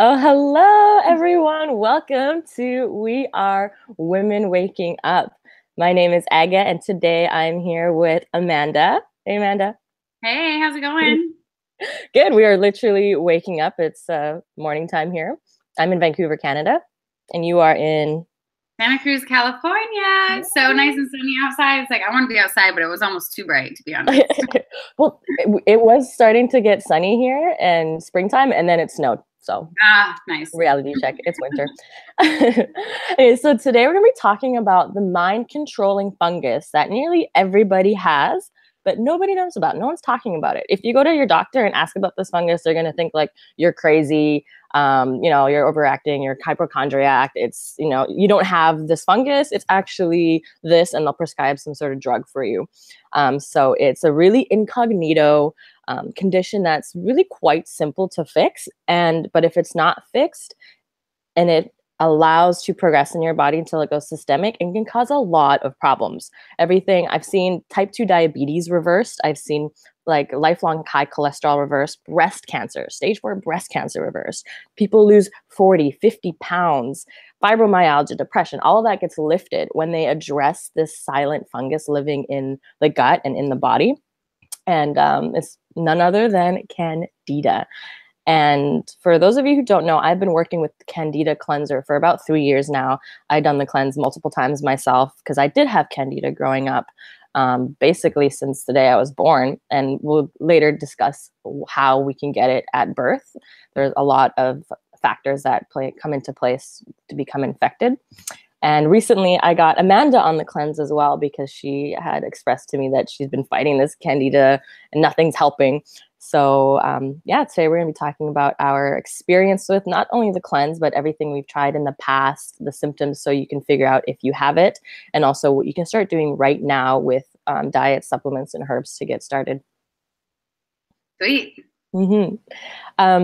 Oh, hello, everyone. Welcome to We Are Women Waking Up. My name is Aga, and today I'm here with Amanda. Hey, Amanda. Hey, how's it going? Good. We are literally waking up. It's morning time here. I'm in Vancouver, Canada, and you are in. Santa Cruz, California. It's so nice and sunny outside. It's like I want to be outside, but it was almost too bright, to be honest. Well, it was starting to get sunny here and springtime, and then it snowed. So Nice. reality check. It's winter. Okay, so today we're going to be talking about the mind controlling fungus that nearly everybody has, but nobody knows about. No one's talking about it. If you go to your doctor and ask about this fungus, they're going to think like you're crazy. You're overacting, you're hypochondriac. It's, you don't have this fungus. It's actually this, and they'll prescribe some sort of drug for you. So it's a really incognito condition that's really quite simple to fix. But if it's not fixed and it allows to progress in your body until it goes systemic, it can cause a lot of problems. Everything I've seen, type 2 diabetes reversed. I've seen like lifelong high cholesterol reversed, breast cancer, stage 4 breast cancer reversed. People lose 40, 50 pounds, fibromyalgia, depression, all of that gets lifted when they address this silent fungus living in the gut and in the body. And it's none other than Candida. And for those of you who don't know, I've been working with Candida Cleanser for about 3 years now. I've done the cleanse multiple times myself because I did have Candida growing up, basically since the day I was born. And we'll later discuss how we can get it at birth. There's a lot of factors that come into place to become infected. And recently I got Amanda on the cleanse as well because she had expressed to me that she's been fighting this Candida and nothing's helping. So today we're going to be talking about our experience with not only the cleanse, but everything we've tried in the past, the symptoms, so you can figure out if you have it, and also what you can start doing right now with diet, supplements, and herbs to get started. Sweet.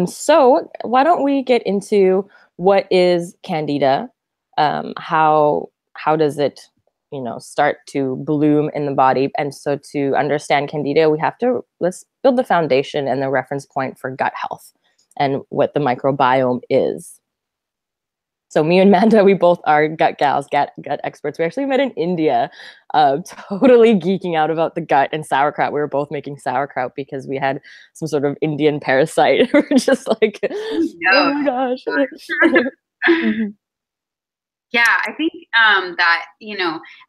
So why don't we get into what is Candida? How does it start to bloom in the body? And so to understand Candida, let's build the foundation and the reference point for gut health and what the microbiome is. So me and Amanda, we both are gut gals, gut experts. We actually met in India, totally geeking out about the gut and sauerkraut. We were both making sauerkraut because we had some sort of Indian parasite. We're just like, oh my gosh. Yeah, I think that,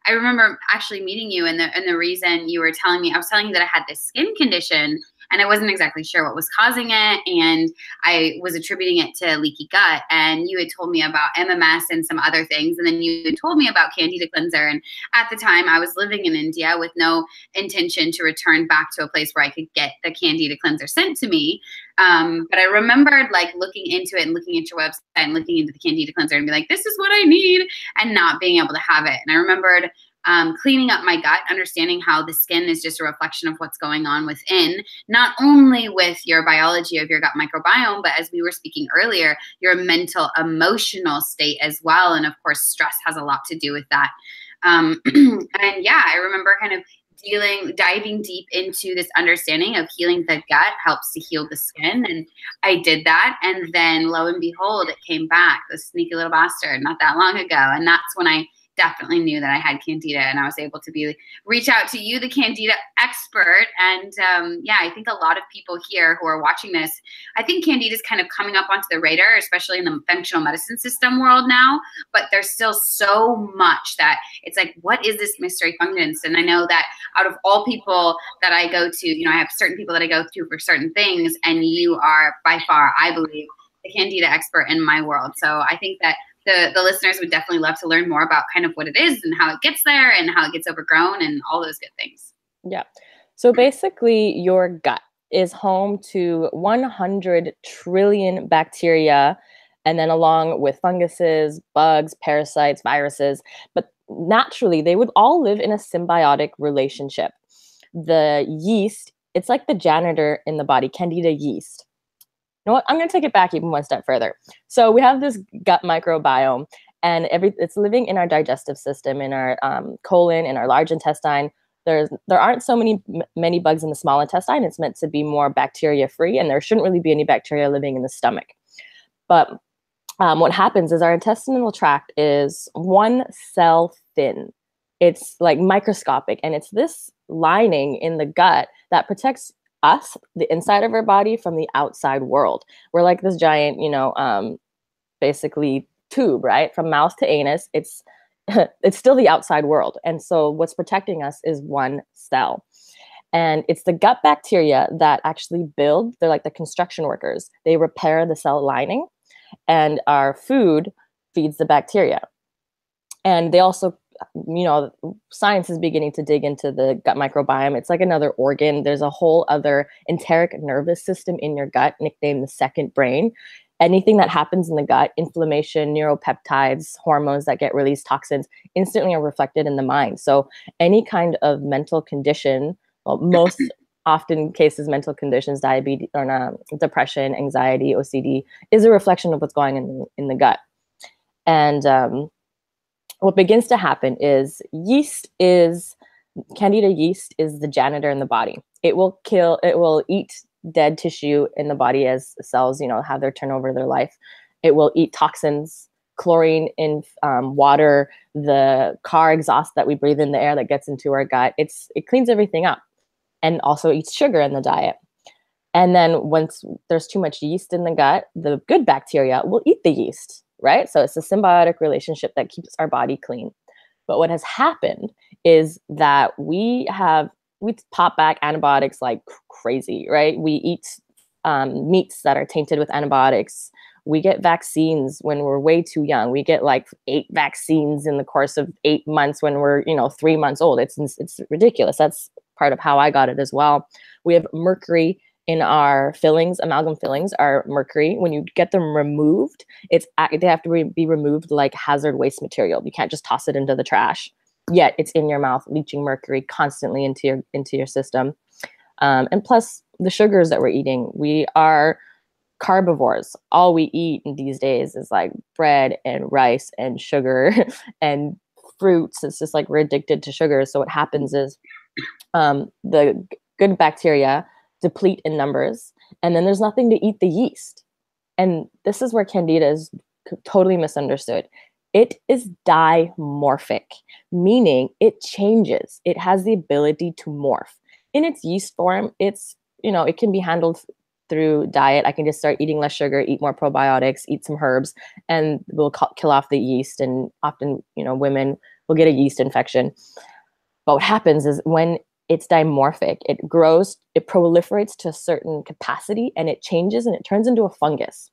I remember actually meeting you and the reason you were telling me, I was telling you that I had this skin condition and I wasn't exactly sure what was causing it. And I was attributing it to leaky gut. And you had told me about MMS and some other things. And then you had told me about Candida Cleanser. And at the time I was living in India with no intention to return back to a place where I could get the Candida Cleanser sent to me. But I remembered like looking into it and looking at your website and looking into the Candida Cleanser and be like, this is what I need, and not being able to have it. And I remembered cleaning up my gut, understanding how the skin is just a reflection of what's going on within, not only with your biology of your gut microbiome, but as we were speaking earlier, your mental, emotional state as well. And of course, stress has a lot to do with that. And yeah, I remember kind of diving deep into this understanding of healing the gut helps to heal the skin. And I did that. And then lo and behold, it came back, the sneaky little bastard, not that long ago. And that's when I definitely knew that I had Candida, and I was able to reach out to you, the Candida expert. And I think a lot of people here who are watching this, I think Candida is kind of coming up onto the radar, especially in the functional medicine system world now, but there's still so much that it's like, what is this mystery fungus? And I know that out of all people that I go to, I have certain people that I go to for certain things, and you are by far, I believe, the Candida expert in my world. So I think that the listeners would definitely love to learn more about kind of what it is and how it gets there and how it gets overgrown and all those good things. Yeah. So basically your gut is home to 100 trillion bacteria, and then along with funguses, bugs, parasites, viruses, but naturally they would all live in a symbiotic relationship. The yeast, it's like the janitor in the body, Candida yeast. You know what? I'm going to take it back even one step further. So we have this gut microbiome, and it's living in our digestive system, in our colon, in our large intestine. There aren't so many bugs in the small intestine. It's meant to be more bacteria free, and there shouldn't really be any bacteria living in the stomach. But what happens is our intestinal tract is one cell thin. It's like microscopic, and it's this lining in the gut that protects us, the inside of our body, from the outside world. We're like this giant, basically tube, right? From mouth to anus, it's it's still the outside world. And so what's protecting us is one cell. And it's the gut bacteria that actually build, they're like the construction workers. They repair the cell lining, and our food feeds the bacteria. And they also, science is beginning to dig into the gut microbiome. It's like another organ. There's a whole other enteric nervous system in your gut, nicknamed the second brain. Anything that happens in the gut, inflammation, neuropeptides, hormones that get released, toxins, instantly are reflected in the mind. So any kind of mental condition, well, most often cases, mental conditions, diabetes, or depression, anxiety, OCD, is a reflection of what's going on in the gut. And what begins to happen is Candida yeast is the janitor in the body. It will eat dead tissue in the body as cells, have their turnover of their life. It will eat toxins, chlorine in water, the car exhaust that we breathe in the air that gets into our gut. It cleans everything up, and also eats sugar in the diet. And then once there's too much yeast in the gut, the good bacteria will eat the yeast, right? So it's a symbiotic relationship that keeps our body clean. But what has happened is that we pop back antibiotics like crazy, right? We eat meats that are tainted with antibiotics. We get vaccines when we're way too young. We get like 8 vaccines in the course of 8 months when we're, 3 months old. It's ridiculous. That's part of how I got it as well. We have mercury in our fillings. Amalgam fillings are mercury. When you get them removed, they have to be removed like hazard waste material. You can't just toss it into the trash. Yet it's in your mouth, leaching mercury constantly into your system. And plus the sugars that we're eating. We are carbivores. All we eat these days is like bread and rice and sugar and fruits. It's just like we're addicted to sugar. So what happens is the good bacteria deplete in numbers, and then there's nothing to eat the yeast. And this is where Candida is totally misunderstood. It is dimorphic, meaning it changes. It has the ability to morph. In its yeast form, it can be handled through diet. I can just start eating less sugar, eat more probiotics, eat some herbs, and we'll kill off the yeast. And often, women will get a yeast infection. But what happens is when it's dimorphic, it grows, it proliferates to a certain capacity, and it changes and it turns into a fungus.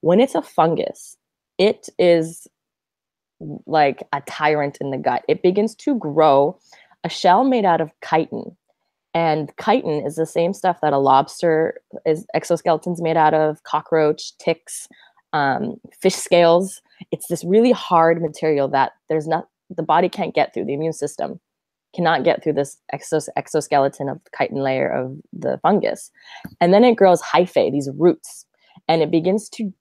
When it's a fungus, it is like a tyrant in the gut. It begins to grow a shell made out of chitin. And chitin is the same stuff that a lobster exoskeleton's made out of, cockroach, ticks, fish scales. It's this really hard material that the body can't get through. The immune system cannot get through this exoskeleton of the chitin layer of the fungus. And then it grows hyphae, these roots, and it begins to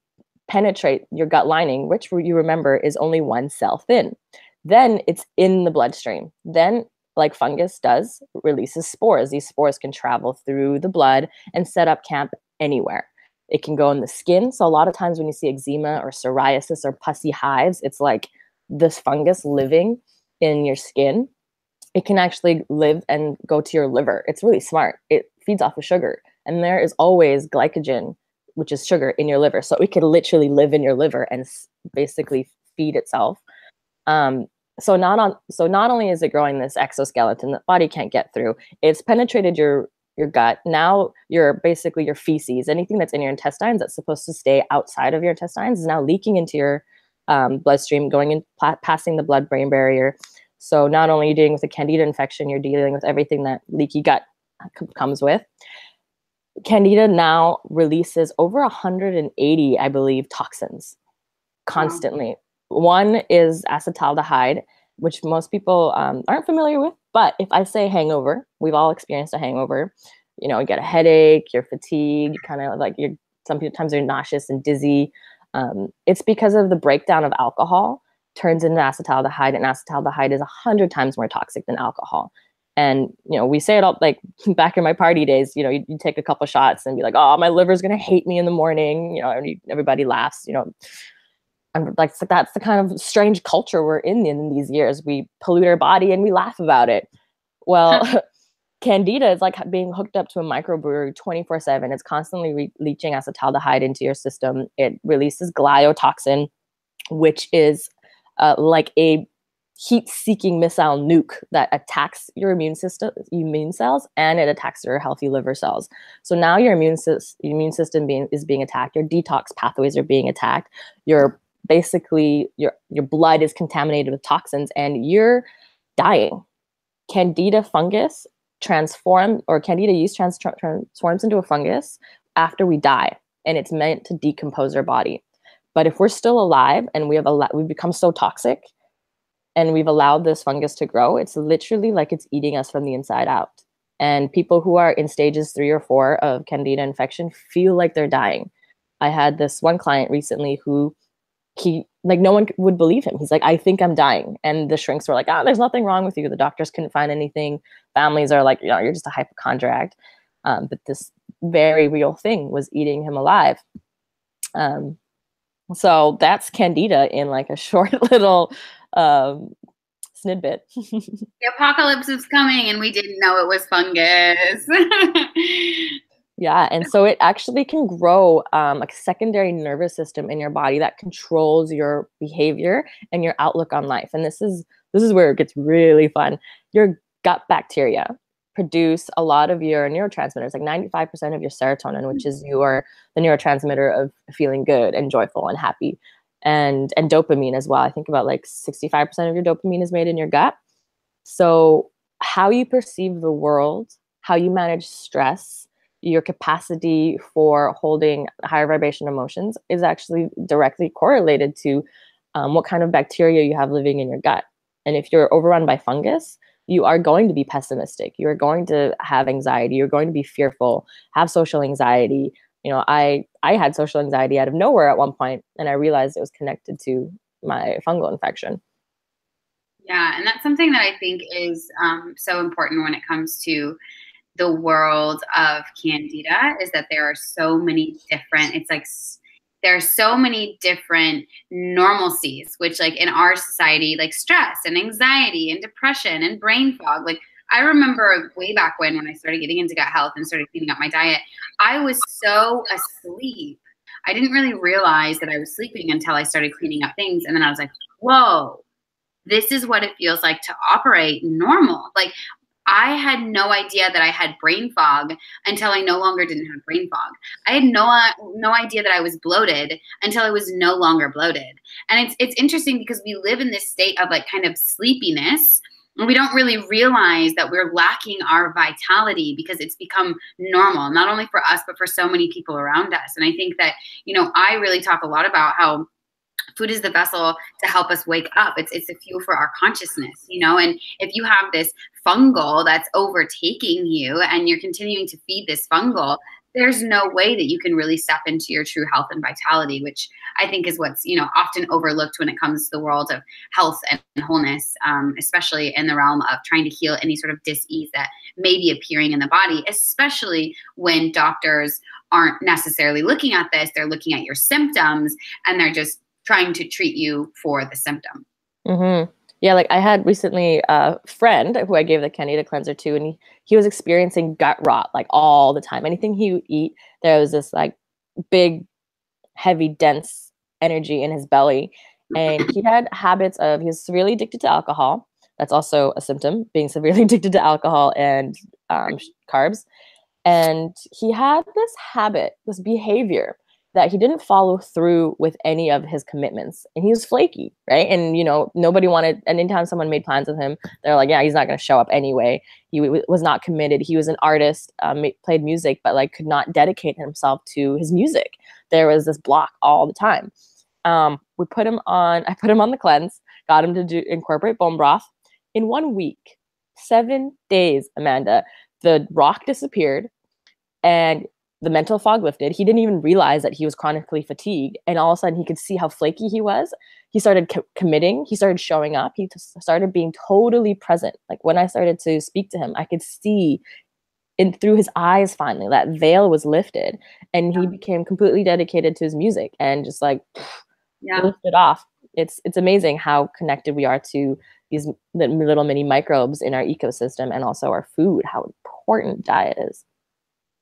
penetrate your gut lining, which you remember is only one cell thin. Then it's in the bloodstream. Then, like fungus does, releases spores. These spores can travel through the blood and set up camp anywhere. It can go in the skin. So a lot of times when you see eczema or psoriasis or pussy hives, it's like this fungus living in your skin. It can actually live and go to your liver. It's really smart. It feeds off of sugar. And there is always glycogen, which is sugar, in your liver. So it could literally live in your liver and basically feed itself. So not only is it growing this exoskeleton that the body can't get through, it's penetrated your gut. Now your feces, anything that's in your intestines that's supposed to stay outside of your intestines, is now leaking into your bloodstream, going in, passing the blood-brain barrier. So not only are you dealing with a candida infection, you're dealing with everything that leaky gut comes with. Candida now releases over 180, I believe, toxins constantly. One is acetaldehyde, which most people aren't familiar with. But if I say hangover, we've all experienced a hangover. You get a headache, you're fatigued, kind of like sometimes you're nauseous and dizzy. It's because of the breakdown of alcohol turns into acetaldehyde, and acetaldehyde is 100 times more toxic than alcohol. And, we say it all, like back in my party days, you take a couple shots and be like, oh, my liver's going to hate me in the morning. Everybody laughs, and like, that's the kind of strange culture we're in these years. We pollute our body and we laugh about it. Well, Candida is like being hooked up to a microbrewery 24/7. It's constantly leaching acetaldehyde into your system. It releases gliotoxin, which is like a heat-seeking missile nuke that attacks your immune cells, and it attacks your healthy liver cells. So now your immune system is being attacked. Your detox pathways are being attacked. Your blood is contaminated with toxins, and you're dying. Candida fungus Candida yeast transforms into a fungus after we die, and it's meant to decompose our body. But if we're still alive and we've become so toxic and we've allowed this fungus to grow, it's literally like it's eating us from the inside out. And people who are in stages 3 or 4 of Candida infection feel like they're dying. I had this one client recently who no one would believe him. He's like, I think I'm dying. And the shrinks were like, there's nothing wrong with you. The doctors couldn't find anything. Families are like, you're just a hypochondriac. But this very real thing was eating him alive. So that's Candida in like a short little snidbit. The apocalypse is coming and we didn't know it was fungus. Yeah, and so it actually can grow like a secondary nervous system in your body that controls your behavior and your outlook on life. And this is where it gets really fun. Your gut bacteria produce a lot of your neurotransmitters, like 95% of your serotonin, which is the neurotransmitter of feeling good and joyful and happy, and dopamine as well. I think about like 65% of your dopamine is made in your gut. So how you perceive the world, how you manage stress, your capacity for holding higher vibration emotions is actually directly correlated to what kind of bacteria you have living in your gut. And if you're overrun by fungus, you are going to be pessimistic. You're going to have anxiety. You're going to be fearful, have social anxiety. I had social anxiety out of nowhere at one point, and I realized it was connected to my fungal infection. Yeah, and that's something that I think is so important when it comes to the world of Candida, is that there are so many different, there are so many different normalcies, which like in our society, like stress and anxiety and depression and brain fog. Like I remember way back when I started getting into gut health and started cleaning up my diet, I was so asleep. I didn't really realize that I was sleeping until I started cleaning up things. And then I was like, whoa, this is what it feels like to operate normal. Like I had no idea that I had brain fog until I no longer didn't have brain fog. I had no idea that I was bloated until I was no longer bloated. And it's interesting because we live in this state of like kind of sleepiness, and we don't really realize that we're lacking our vitality because it's become normal, not only for us, but for so many people around us. And I think that, I really talk a lot about how food is the vessel to help us wake up. It's the fuel for our consciousness, and if you have this fungal that's overtaking you and you're continuing to feed this fungal, there's no way that you can really step into your true health and vitality, which I think is what's, often overlooked when it comes to the world of health and wholeness, especially in the realm of trying to heal any sort of dis-ease that may be appearing in the body, especially when doctors aren't necessarily looking at this. They're looking at your symptoms and they're just trying to treat you for the symptom. Mm-hmm. Yeah, like I had recently a friend who I gave the Candida Cleanser to, and he was experiencing gut rot like all the time. Anything he would eat, there was this like big, heavy, dense energy in his belly. And he had habits of, he was severely addicted to alcohol. That's also a symptom, being severely addicted to alcohol and carbs. And he had this habit, this behavior that he didn't follow through with any of his commitments. And he was flaky, right? And, nobody wanted, and anytime someone made plans with him, they're like, yeah, he's not going to show up anyway. He was not committed. He was an artist, played music, but like could not dedicate himself to his music. There was this block all the time. I put him on the cleanse, got him to incorporate bone broth. In 1 week, 7 days, Amanda, the rock disappeared, and the mental fog lifted. He didn't even realize that he was chronically fatigued. And all of a sudden he could see how flaky he was. He started committing. He started showing up. He started being totally present. Like when I started to speak to him, I could see through his eyes, finally, that veil was lifted. And he became completely dedicated to his music and just like lifted off. It's amazing how connected we are to these little mini microbes in our ecosystem and also our food, how important diet is.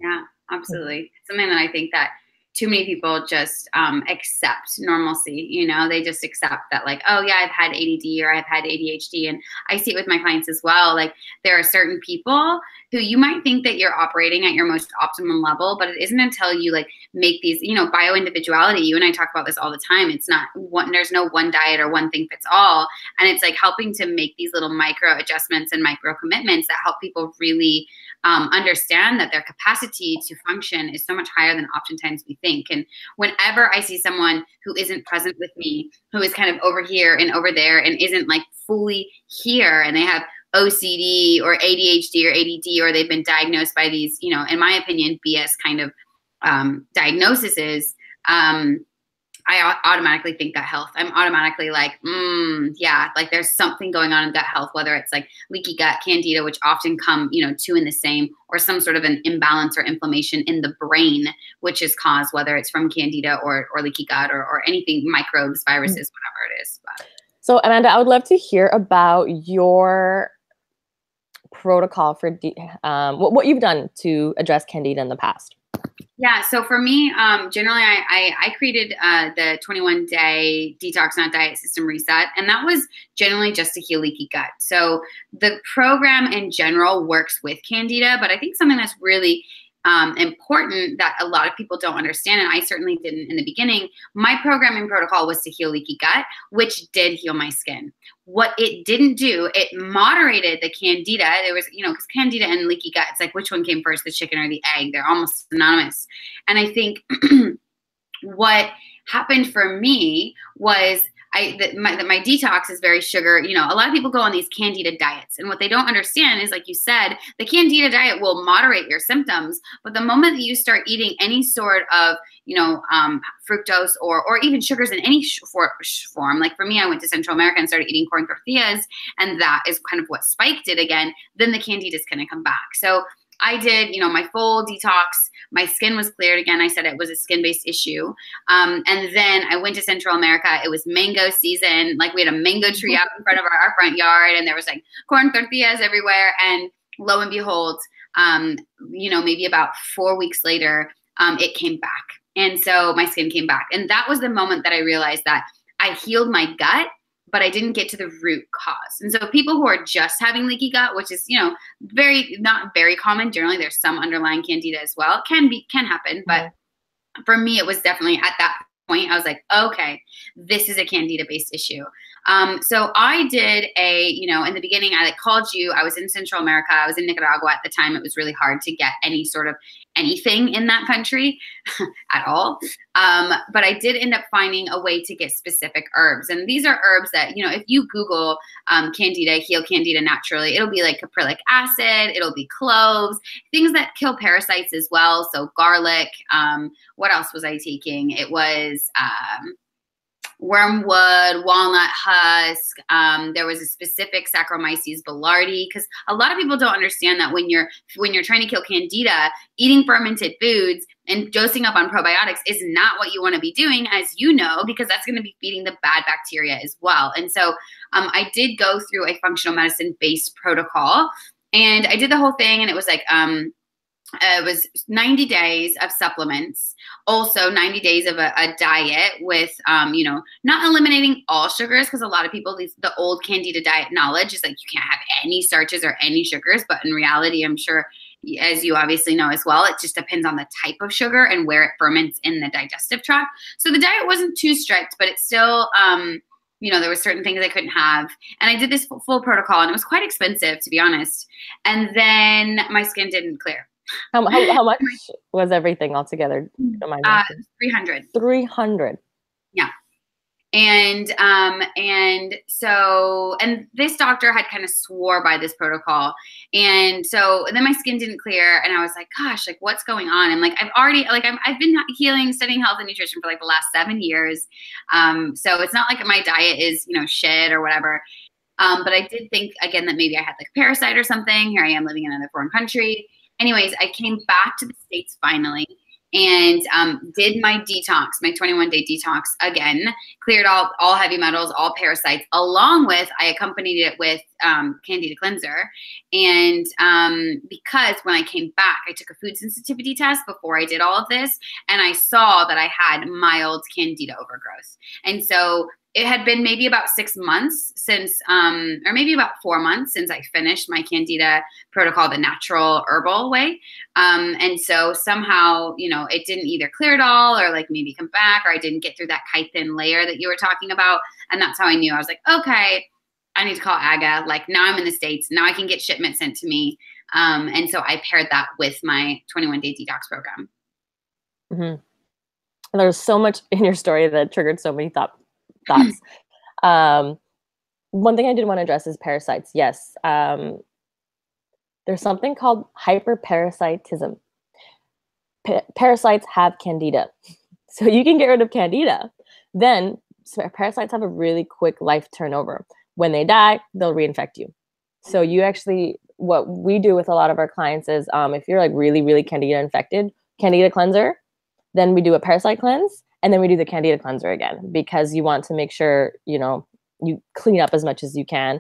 Yeah, absolutely. Something that I think that too many people just accept normalcy. You know, they just accept that like, oh yeah, I've had ADD or I've had ADHD. And I see it with my clients as well. Like there are certain people who you might think that you're operating at your most optimum level, but it isn't until you like make these, you know, bio-individuality. You and I talk about this all the time. It's not one, there's no one diet or one thing fits all. And it's like helping to make these little micro adjustments and micro commitments that help people really understand that their capacity to function is so much higher than oftentimes we think. And whenever I see someone who isn't present with me, who is kind of over here and over there and isn't like fully here, and they have OCD or ADHD or ADD, or they've been diagnosed by these, you know, in my opinion, BS kind of diagnoses, I automatically think gut health. I'm automatically like, yeah, like there's something going on in gut health, whether it's like leaky gut, Candida, which often come, you know, two in the same, or some sort of an imbalance or inflammation in the brain, which is caused, whether it's from Candida or leaky gut or anything, microbes, viruses, whatever it is. But. So Amanda, I would love to hear about your protocol for what you've done to address Candida in the past. Yeah, so for me, generally, I created the 21-day detox, not diet system reset, and that was generally just to heal leaky gut. So the program in general works with Candida, but I think something that's really important that a lot of people don't understand, and I certainly didn't in the beginning, my programming protocol was to heal leaky gut, which did heal my skin. What it didn't do, it moderated the Candida. There was, you know, because Candida and leaky gut, it's like, which one came first, the chicken or the egg? They're almost synonymous. And I think what happened for me was my detox is very sugar. You know, a lot of people go on these Candida diets, and what they don't understand is, like you said, the Candida diet will moderate your symptoms, but the moment that you start eating any sort of, you know, fructose or even sugars in any form, like for me, I went to Central America and started eating corn tortillas, and that is kind of what spiked it again, then the Candida is going to come back. So I did, you know, my full detox. My skin was cleared again. I said it was a skin-based issue. And then I went to Central America. It was mango season. Like we had a mango tree out in front of our front yard, and there was like corn tortillas everywhere. And lo and behold, you know, maybe about 4 weeks later, it came back. And so my skin came back. And that was the moment that I realized that I healed my gut, but I didn't get to the root cause. And so people who are just having leaky gut, which is, you know, not very common. Generally, there's some underlying Candida as well. It can happen. But for me, it was definitely at that point, I was like, okay, this is a Candida-based issue. So I did you know, in the beginning, I like called you. I was in Central America. I was in Nicaragua at the time. It was really hard to get any sort of anything in that country at all. But I did end up finding a way to get specific herbs. And these are herbs that, you know, if you Google Candida, heal Candida naturally, it'll be like caprylic acid, it'll be cloves, things that kill parasites as well. So garlic, what else was I taking? It was wormwood, walnut husk. There was a specific Saccharomyces boulardii, because a lot of people don't understand that when you're trying to kill Candida, eating fermented foods and dosing up on probiotics is not what you want to be doing, as you know, because that's going to be feeding the bad bacteria as well. And so I did go through a functional medicine-based protocol, and I did the whole thing, and it was like it was 90 days of supplements, also 90 days of a diet with, you know, not eliminating all sugars, because a lot of people, the old Candida diet knowledge is like you can't have any starches or any sugars. But in reality, I'm sure, as you obviously know as well, it just depends on the type of sugar and where it ferments in the digestive tract. So the diet wasn't too strict, but it's still, you know, there were certain things I couldn't have. And I did this full protocol, and it was quite expensive, to be honest. And then my skin didn't clear. How much was everything altogether? 300. 300. Yeah. And this doctor had kind of swore by this protocol. And so then my skin didn't clear, and I was like, gosh, like what's going on? And like, I've been healing, studying health and nutrition for like the last 7 years. So it's not like my diet is, shit or whatever. But I did think again that maybe I had like a parasite or something. Here I am living in another foreign country. Anyways, I came back to the States finally, and did my detox, my 21-day detox again, cleared all heavy metals, all parasites, along with, I accompanied it with Candida Cleanser. And because when I came back, I took a food sensitivity test before I did all of this, and I saw that I had mild Candida overgrowth. And so it had been maybe about 6 months since, or maybe about 4 months since I finished my Candida protocol, the natural herbal way. And so somehow, it didn't either clear at all, or like maybe come back, or I didn't get through that chitin layer that you were talking about. And that's how I knew. I was like, okay, I need to call Aga. Like, now I'm in the States. Now I can get shipment sent to me. And so I paired that with my 21-day detox program. Mm-hmm. There's so much in your story that triggered so many thoughts. One thing I did want to address is parasites. Yes. There's something called hyperparasitism. Parasites have Candida. So you can get rid of Candida. Then parasites have a really quick life turnover. When they die, they'll reinfect you. So you actually, what we do with a lot of our clients is, if you're like really, really Candida infected, Candida Cleanser, then we do a parasite cleanse, and then we do the Candida Cleanser again, because you want to make sure, you clean up as much as you can.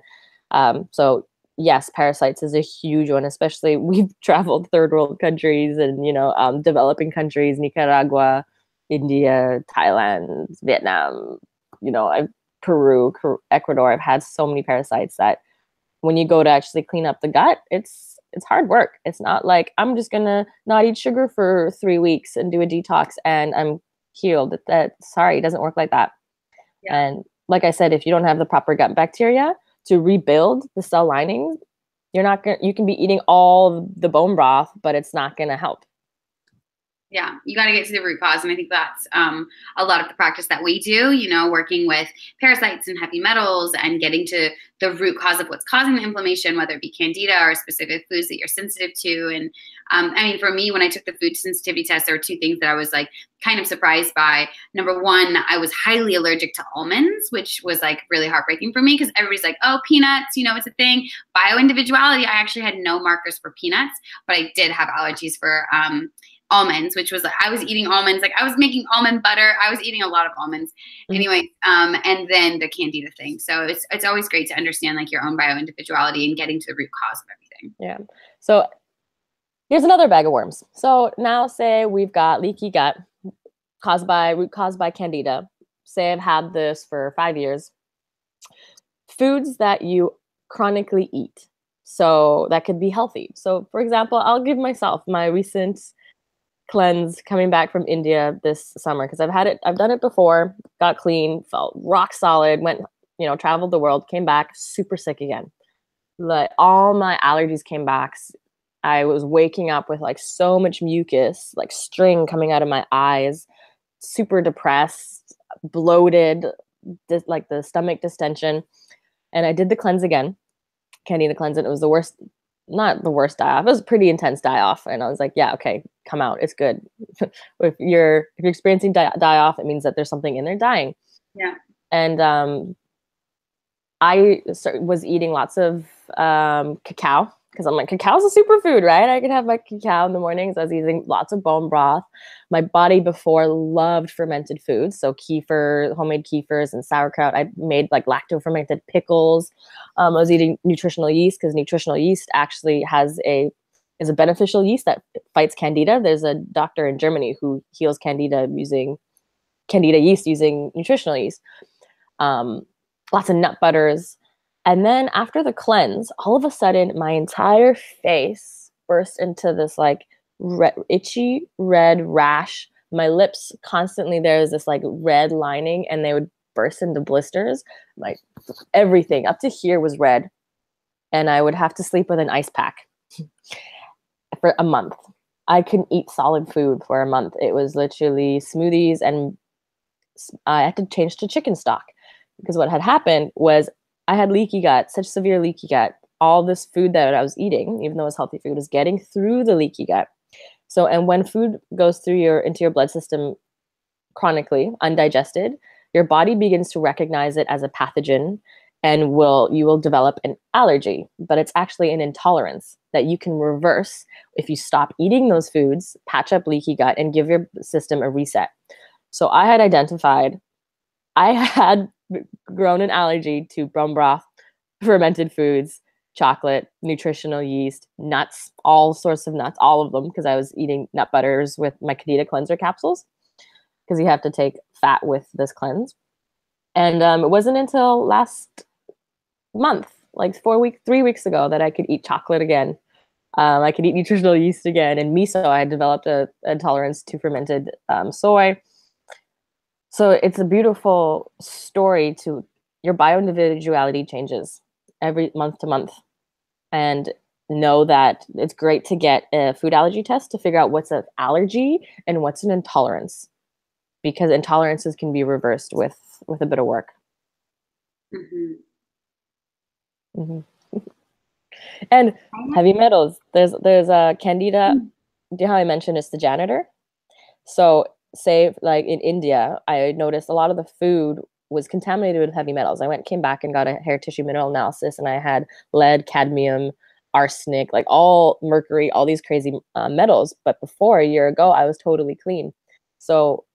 So yes, parasites is a huge one, especially we've traveled third world countries and, developing countries, Nicaragua, India, Thailand, Vietnam, Peru, Ecuador. I've had so many parasites that when you go to actually clean up the gut, it's hard work. It's not like I'm just going to not eat sugar for 3 weeks and do a detox and I'm healed. Sorry, it doesn't work like that. Yeah. And like I said, if you don't have the proper gut bacteria to rebuild the cell lining, you can be eating all the bone broth, but it's not going to help. Yeah, you got to get to the root cause. And I think that's a lot of the practice that we do, working with parasites and heavy metals and getting to the root cause of what's causing the inflammation, whether it be Candida or specific foods that you're sensitive to. And for me, when I took the food sensitivity test, there were 2 things that I was like kind of surprised by. Number one, I was highly allergic to almonds, which was like really heartbreaking for me because everybody's like, oh, peanuts, it's a thing. Bioindividuality, I actually had no markers for peanuts, but I did have allergies for almonds, which was like, I was eating almonds, like I was making almond butter. I was eating a lot of almonds. Anyway, and then the Candida thing. So it's always great to understand like your own bioindividuality and getting to the root cause of everything. Yeah. So here's another bag of worms. So now say we've got leaky gut caused by Candida. Say I've had this for 5 years. Foods that you chronically eat. So that could be healthy. So for example, I'll give myself my recent cleanse coming back from India this summer, because I've done it before, got clean, felt rock solid, went, traveled the world, came back super sick again. Like all my allergies came back. I was waking up with like so much mucus, like string coming out of my eyes, super depressed, bloated, like the stomach distension. And I did the cleanse again, Candida Cleanse, and it was the worst. Not the worst die-off. It was a pretty intense die-off. And I was like, yeah, okay, come out. It's good. if you're experiencing die-off, it means that there's something in there dying. Yeah. And I was eating lots of cacao, because I'm like, cacao's a superfood, right? I could have my cacao in the mornings. I was eating lots of bone broth. My body before loved fermented foods. So kefir, homemade kefirs and sauerkraut. I made like lacto-fermented pickles. I was eating nutritional yeast, because nutritional yeast actually is a beneficial yeast that fights Candida. There's a doctor in Germany who heals Candida yeast using nutritional yeast. Lots of nut butters. And then after the cleanse, all of a sudden, my entire face burst into this like itchy red rash. My lips constantly, there was this like red lining, and they would burst into blisters. Like everything up to here was red. And I would have to sleep with an ice pack for a month. I couldn't eat solid food for a month. It was literally smoothies and I had to change to chicken stock, because what had happened was I had leaky gut, such severe leaky gut. All this food that I was eating, even though it was healthy food, was getting through the leaky gut. So, and when food goes through into your blood system chronically undigested, your body begins to recognize it as a pathogen, and you will develop an allergy. But it's actually an intolerance that you can reverse if you stop eating those foods, patch up leaky gut, and give your system a reset. So I had identified I had grown an allergy to bone broth, fermented foods, chocolate, nutritional yeast, nuts, all sorts of nuts, all of them, because I was eating nut butters with my Candida Cleanser capsules, because you have to take fat with this cleanse. And it wasn't until last month, like 3 weeks ago, that I could eat chocolate again. I could eat nutritional yeast again, and miso. I had developed a intolerance to fermented soy. So it's a beautiful story to your bioindividuality changes every month to month. And know that it's great to get a food allergy test to figure out what's an allergy and what's an intolerance, because intolerances can be reversed with a bit of work. Mm-hmm. Mm-hmm. And heavy metals. There's a Candida. Do you know how I mentioned it's the janitor? So say like in India, I noticed a lot of the food was contaminated with heavy metals. I came back and got a hair tissue mineral analysis, and I had lead, cadmium, arsenic, like all mercury, all these crazy metals. But before, a year ago, I was totally clean. So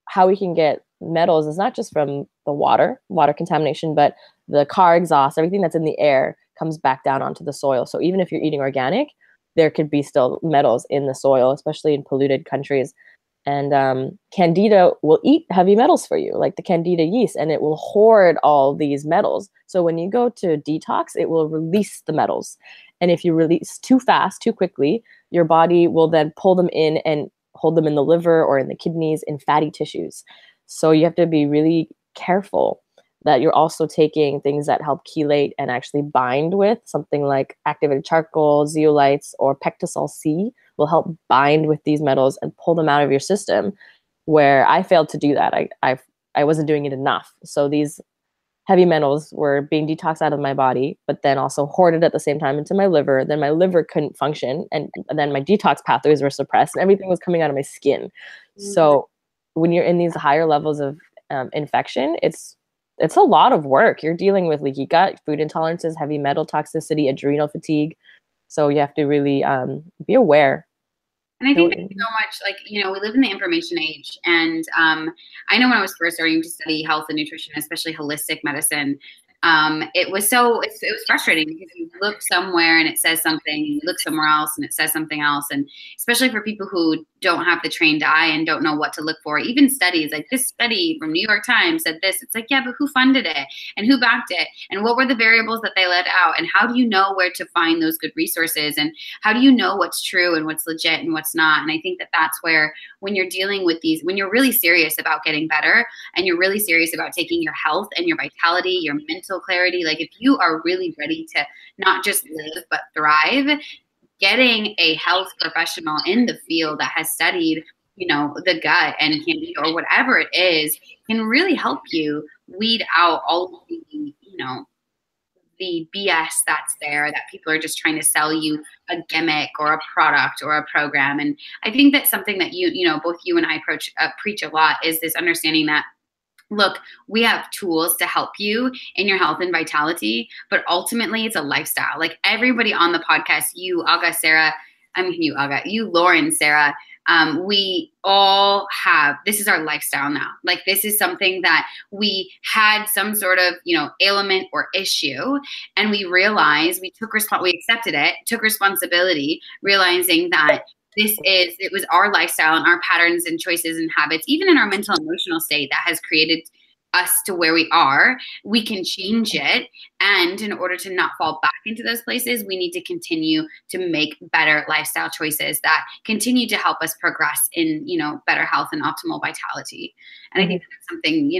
how we can get metals is not just from the water contamination, but the car exhaust, everything that's in the air comes back down onto the soil. So even if you're eating organic, there could be still metals in the soil, especially in polluted countries. And Candida will eat heavy metals for you, like the Candida yeast, and it will hoard all these metals. So when you go to detox, it will release the metals. And if you release too fast, too quickly, your body will then pull them in and hold them in the liver or in the kidneys, in fatty tissues. So you have to be really careful that you're also taking things that help chelate and actually bind with something like activated charcoal, zeolites, or pectosol C will help bind with these metals and pull them out of your system, where I failed to do that. I wasn't doing it enough. So these heavy metals were being detoxed out of my body, but then also hoarded at the same time into my liver. Then my liver couldn't function, and then my detox pathways were suppressed, and everything was coming out of my skin. Mm-hmm. So when you're in these higher levels of infection, it's a lot of work. You're dealing with leaky gut, food intolerances, heavy metal toxicity, adrenal fatigue. So you have to really be aware. And I think that so much, like, you know, we live in the information age. And I know when I was first starting to study health and nutrition, especially holistic medicine, it was frustrating, because you look somewhere and it says something, you look somewhere else and it says something else. And especially for people who don't have the trained eye and don't know what to look for, even studies like this study from New York Times said this, it's like, yeah, but who funded it and who backed it and what were the variables that they let out, and how do you know where to find those good resources, and how do you know what's true and what's legit and what's not? And I think that that's where, when you're dealing with these, when you're really serious about getting better and you're really serious about taking your health and your vitality, your mental clarity, like if you are really ready to not just live but thrive, getting a health professional in the field that has studied, you know, the gut and Candida or whatever it is can really help you weed out all of the, you know, the BS that's there, that people are just trying to sell you a gimmick or a product or a program. And I think that's something that you know, both you and I preach a lot, is this understanding that, look, we have tools to help you in your health and vitality, but ultimately it's a lifestyle. Like everybody on the podcast, you, Aga, Sarah, you, Lauren, Sarah, we all have, this is our lifestyle now. Like this is something that we had some sort of, you know, ailment or issue, and we realized we accepted it, took responsibility, realizing that it was our lifestyle and our patterns and choices and habits, even in our mental and emotional state, that has created us to where we are. We can change it. And in order to not fall back into those places, we need to continue to make better lifestyle choices that continue to help us progress in, better health and optimal vitality. And I think that's something,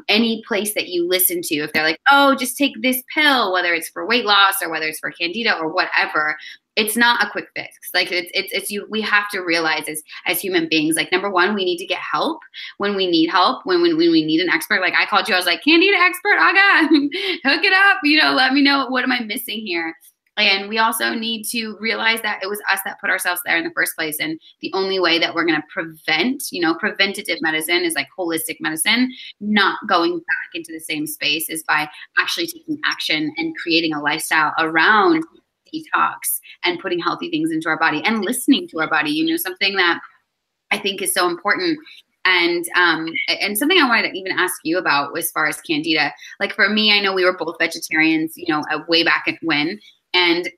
any place that you listen to, if they're like, oh, just take this pill, whether it's for weight loss or whether it's for Candida or whatever, it's not a quick fix. Like we have to realize as human beings, like, number one, we need to get help when we need help, when we need an expert. Like I called you, I was like, Candida expert, Aga, hook it up, let me know, what am I missing here? And we also need to realize that it was us that put ourselves there in the first place. And the only way that we're going to prevent, preventative medicine is like holistic medicine, not going back into the same space, is by actually taking action and creating a lifestyle around detox and putting healthy things into our body and listening to our body, something that I think is so important. And something I wanted to even ask you about as far as Candida, like for me, I know we were both vegetarians, way back when, and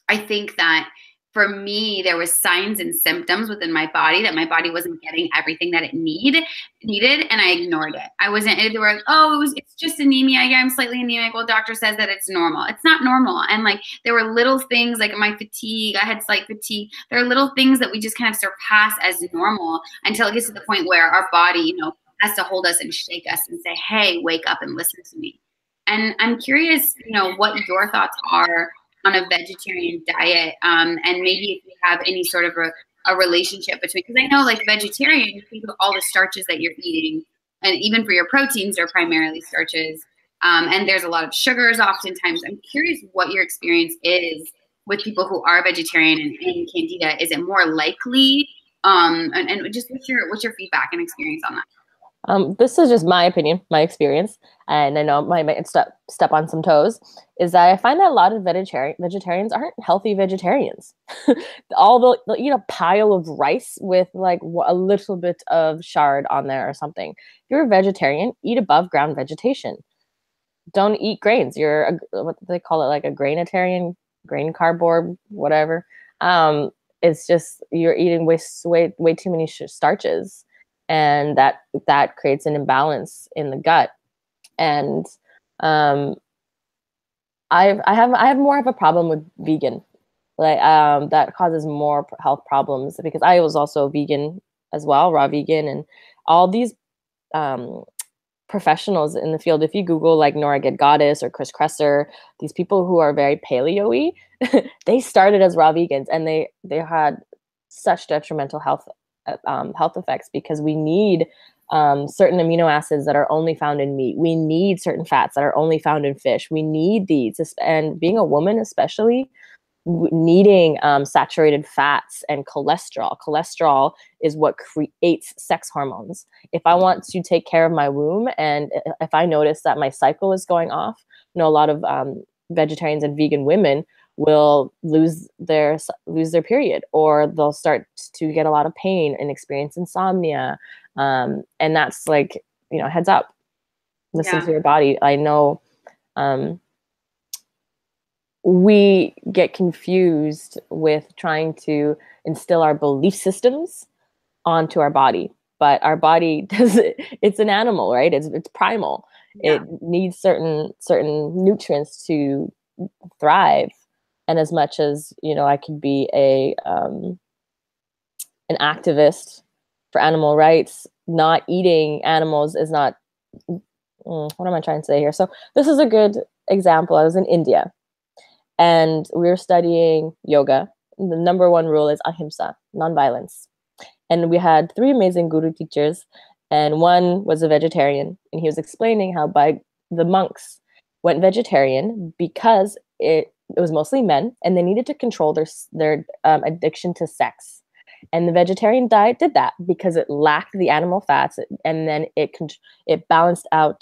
I think that for me, there was signs and symptoms within my body that my body wasn't getting everything that it needed, and I ignored it. I wasn't, they were like, oh, it's just anemia. Yeah, I'm slightly anemic. Well, doctor says that it's normal. It's not normal. And like, there were little things like my fatigue, I had slight fatigue. There are little things that we just kind of surpass as normal until it gets to the point where our body, has to hold us and shake us and say, hey, wake up and listen to me. And I'm curious, what your thoughts are on a vegetarian diet, and maybe if you have any sort of a relationship between, because I know like vegetarian, you think of all the starches that you're eating, and even for your proteins, they're primarily starches, and there's a lot of sugars oftentimes. I'm curious what your experience is with people who are vegetarian and in Candida. Is it more likely, and just what's your feedback and experience on that? This is just my opinion, my experience, and I know I might step on some toes, is that I find that a lot of vegetarians aren't healthy vegetarians. All they'll eat a pile of rice with like a little bit of chard on there or something. If you're a vegetarian, eat above ground vegetation. Don't eat grains. You're what do they call it, like a grainitarian, grain cardboard, whatever. It's just you're eating way too many starches. And that creates an imbalance in the gut. And I have more of a problem with vegan, like that causes more health problems, because I was also vegan as well, raw vegan, and all these professionals in the field. If you Google like Nora Good Goddess or Chris Kresser, these people who are very paleo-y, they started as raw vegans, and they had such detrimental health effects, because we need certain amino acids that are only found in meat. We need certain fats that are only found in fish. We need these, and being a woman especially, needing saturated fats and cholesterol. Cholesterol is what creates sex hormones. If I want to take care of my womb, and if I notice that my cycle is going off, a lot of vegetarians and vegan women will lose their period, or they'll start to get a lot of pain and experience insomnia. And that's like, heads up, listen to your body. I know we get confused with trying to instill our belief systems onto our body, but our body it's an animal, right? It's primal. It needs certain nutrients to thrive. And as much as, I could be an activist for animal rights, not eating animals is not, what am I trying to say here? So this is a good example. I was in India, and we were studying yoga. The number one rule is ahimsa, nonviolence. And we had 3 amazing guru teachers, and one was a vegetarian, and he was explaining how the monks went vegetarian because it was mostly men, and they needed to control their addiction to sex. And the vegetarian diet did that because it lacked the animal fats, and then it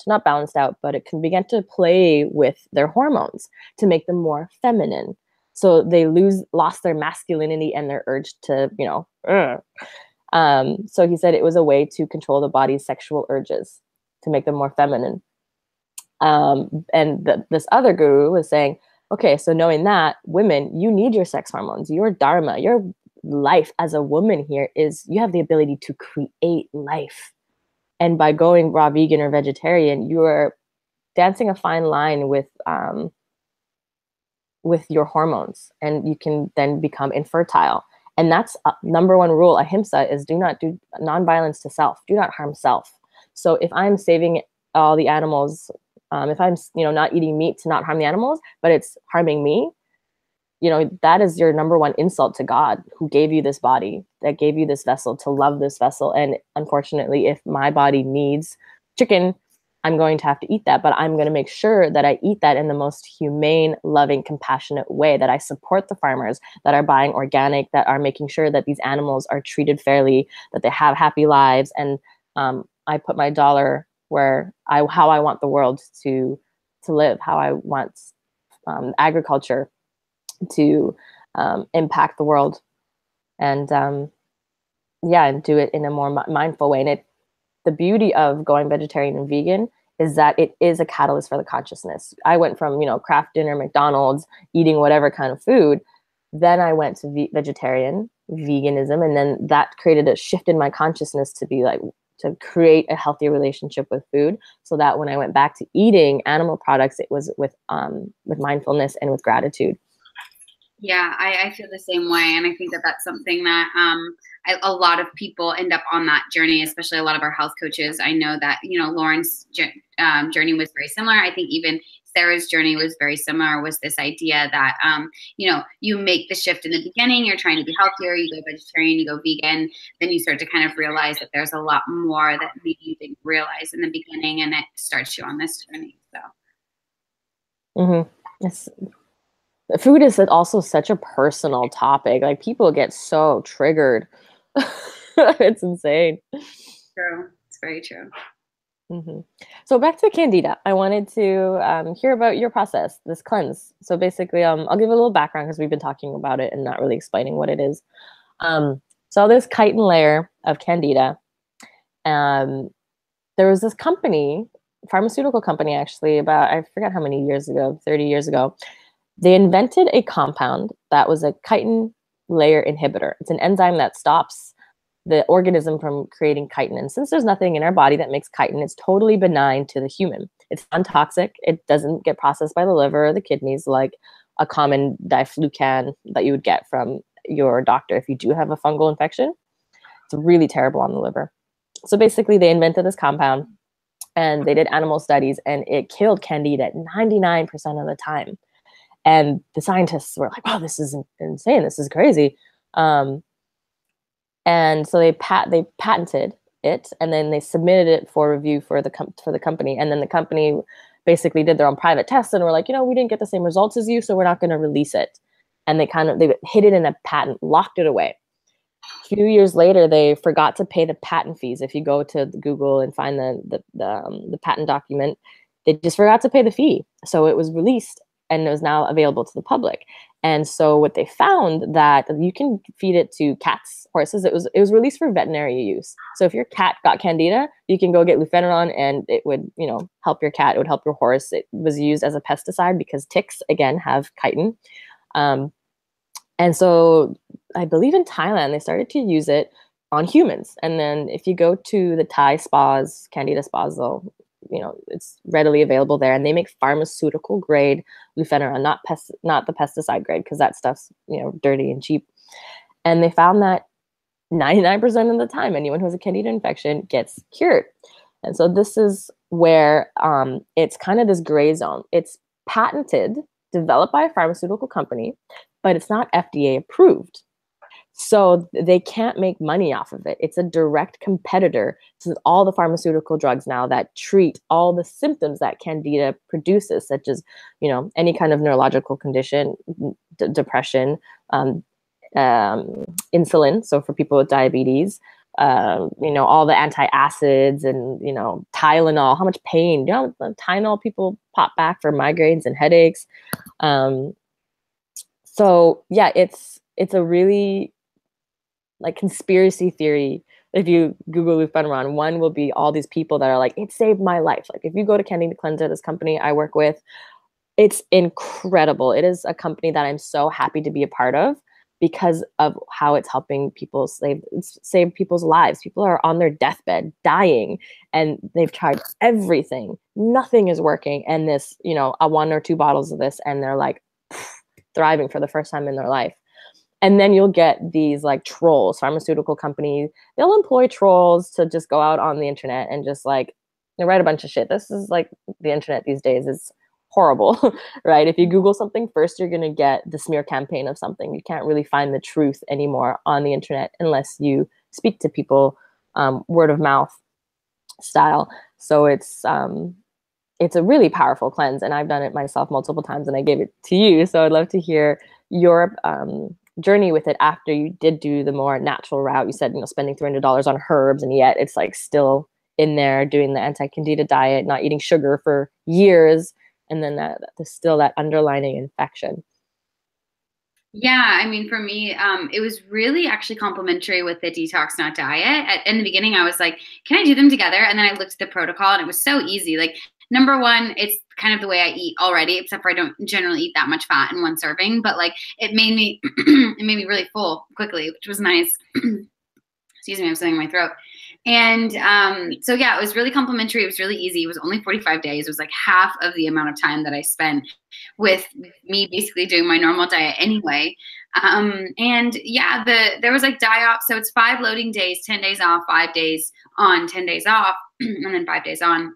not balanced out, but it began to play with their hormones to make them more feminine. So they lost their masculinity and their urge to, so he said it was a way to control the body's sexual urges to make them more feminine. And this other guru was saying, okay, so knowing that, women, you need your sex hormones. Your dharma, your life as a woman here is you have the ability to create life. And by going raw vegan or vegetarian, you are dancing a fine line with your hormones, and you can then become infertile. And that's number one rule, ahimsa, is do not do nonviolence to self. Do not harm self. So if I'm saving all the animals, if I'm not eating meat to not harm the animals, but it's harming me, that is your number one insult to God, who gave you this body, that gave you this vessel, to love this vessel. And unfortunately, if my body needs chicken, I'm going to have to eat that, but I'm going to make sure that I eat that in the most humane, loving, compassionate way, that I support the farmers that are buying organic, that are making sure that these animals are treated fairly, that they have happy lives. And I put my dollar how I want the world to live, how I want agriculture to impact the world, and and do it in a more mindful way. And the beauty of going vegetarian and vegan is that it is a catalyst for the consciousness. I went from, Kraft dinner, McDonald's, eating whatever kind of food. Then I went to vegetarian, veganism, and then that created a shift in my consciousness to be like, to create a healthier relationship with food, so that when I went back to eating animal products, it was with mindfulness and with gratitude. Yeah, I feel the same way. And I think that that's something that a lot of people end up on that journey, especially a lot of our health coaches. I know that, Lauren's journey was very similar. I think even Sarah's journey was very similar, was this idea that, you make the shift in the beginning, you're trying to be healthier, you go vegetarian, you go vegan, then you start to kind of realize that there's a lot more that maybe you didn't realize in the beginning, and it starts you on this journey. So. Yes. Food is also such a personal topic. Like, people get so triggered. It's insane. True. It's very true. So back to Candida. I wanted to hear about your process, this cleanse. So basically, I'll give a little background, because we've been talking about it and not really explaining what it is. So this chitin layer of Candida, there was this company, pharmaceutical company, actually, about, I forgot how many years ago, 30 years ago. They invented a compound that was a chitin layer inhibitor. It's an enzyme that stops the organism from creating chitin. And since there's nothing in our body that makes chitin, it's totally benign to the human. It's non-toxic. It doesn't get processed by the liver or the kidneys like a common diflucan that you would get from your doctor if you do have a fungal infection. It's really terrible on the liver. So basically, they invented this compound, and they did animal studies, and it killed Candida 99% of the time. And the scientists were like, wow, this is insane. This is crazy. And so they patented it, and then they submitted it for review for the company. And then the company basically did their own private tests and were like, we didn't get the same results as you, so we're not going to release it. And they hid it in a patent, locked it away. A few years later, they forgot to pay the patent fees. If you go to Google and find the patent document, they just forgot to pay the fee. So it was released, and it was now available to the public. And so what they found, that you can feed it to cats, horses. It was released for veterinary use. So if your cat got Candida, you can go get lufeneron, and it would, help your cat. It would help your horse. It was used as a pesticide because ticks, again, have chitin. And so I believe in Thailand, they started to use it on humans. And then if you go to the Thai spas, Candida spas, it's readily available there, and they make pharmaceutical grade lufeneron, not the pesticide grade, because that stuff's dirty and cheap. And they found that 99% of the time, anyone who has a Candida infection gets cured. And so this is where it's kind of this gray zone. It's patented, developed by a pharmaceutical company, but it's not FDA approved. So they can't make money off of it. It's a direct competitor to all the pharmaceutical drugs now that treat all the symptoms that Candida produces, such as, any kind of neurological condition, depression, insulin. So for people with diabetes, all the antacids and, Tylenol, how much pain, Tylenol people pop back for migraines and headaches. So yeah, it's a really like conspiracy theory. If you Google lufeneron, one will be all these people that are like, it saved my life. Like, if you go to Candida Cleanser, this company I work with, it's incredible. It is a company that I'm so happy to be a part of, because of how it's helping people save people's lives. People are on their deathbed dying, and they've tried everything. Nothing is working. And this, a 1 or 2 bottles of this, and they're like thriving for the first time in their life. And then you'll get these like trolls, pharmaceutical companies. They'll employ trolls to just go out on the internet and just like they write a bunch of shit. This is like the internet these days is horrible, right? If you Google something first, you're going to get the smear campaign of something. You can't really find the truth anymore on the internet unless you speak to people word of mouth style. So it's a really powerful cleanse, and I've done it myself multiple times, and I gave it to you. So I'd love to hear your journey with it after you did do the more natural route. You said, spending $300 on herbs, and yet it's like still in there doing the anti-Candida diet, not eating sugar for years, and then there's still that underlying infection. Yeah, I mean, for me, it was really actually complimentary with the detox not diet. In the beginning, I was like, can I do them together? And then I looked at the protocol, and it was so easy. Like, number one, it's kind of the way I eat already, except for I don't generally eat that much fat in one serving. But like, it made me really full quickly, which was nice. Excuse me, I'm something in my throat. And so yeah, it was really complimentary. It was really easy. It was only 45 days. It was like half of the amount of time that I spent with me basically doing my normal diet anyway. And yeah, there was like diop. So it's 5 loading days, 10 days off, 5 days on, 10 days off, and then 5 days on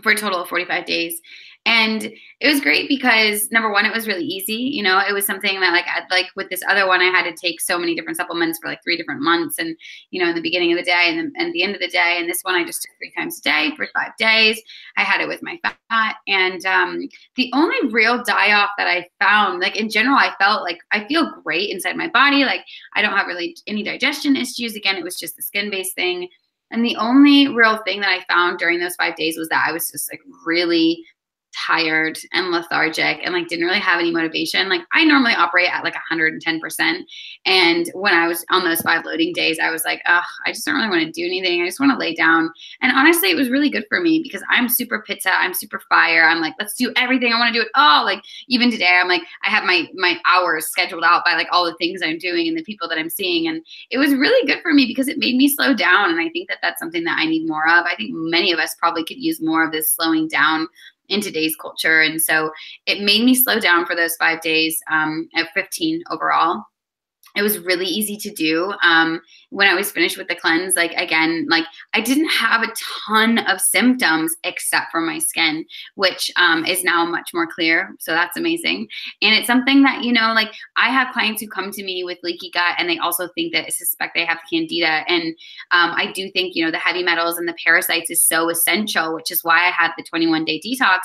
for a total of 45 days. And it was great because number one, it was really easy. It was something that like with this other one, I had to take so many different supplements for like 3 different months. And, in the beginning of the day and then at the end of the day. And this one, I just took 3 times a day for 5 days. I had it with my fat. And the only real die-off that I found, like in general, I felt like I feel great inside my body. Like I don't have really any digestion issues. Again, it was just the skin-based thing. And the only real thing that I found during those 5 days was that I was just like really tired and lethargic and like didn't really have any motivation. Like I normally operate at like 110%. And when I was on those 5 loading days, I was like, I just don't really want to do anything. I just want to lay down. And honestly, it was really good for me because I'm super pitta. I'm super fire. I'm like, let's do everything. I want to do it all. Like even today, I'm like, I have my hours scheduled out by like all the things I'm doing and the people that I'm seeing. And it was really good for me because it made me slow down. And I think that that's something that I need more of. I think many of us probably could use more of this slowing down in today's culture. And so it made me slow down for those 5 days at 15 overall. It was really easy to do. When I was finished with the cleanse, like again, like I didn't have a ton of symptoms except for my skin, which is now much more clear. So that's amazing. And it's something that, like I have clients who come to me with leaky gut and they also think that suspect they have Candida. And I do think, the heavy metals and the parasites is so essential, which is why I had the 21-day detox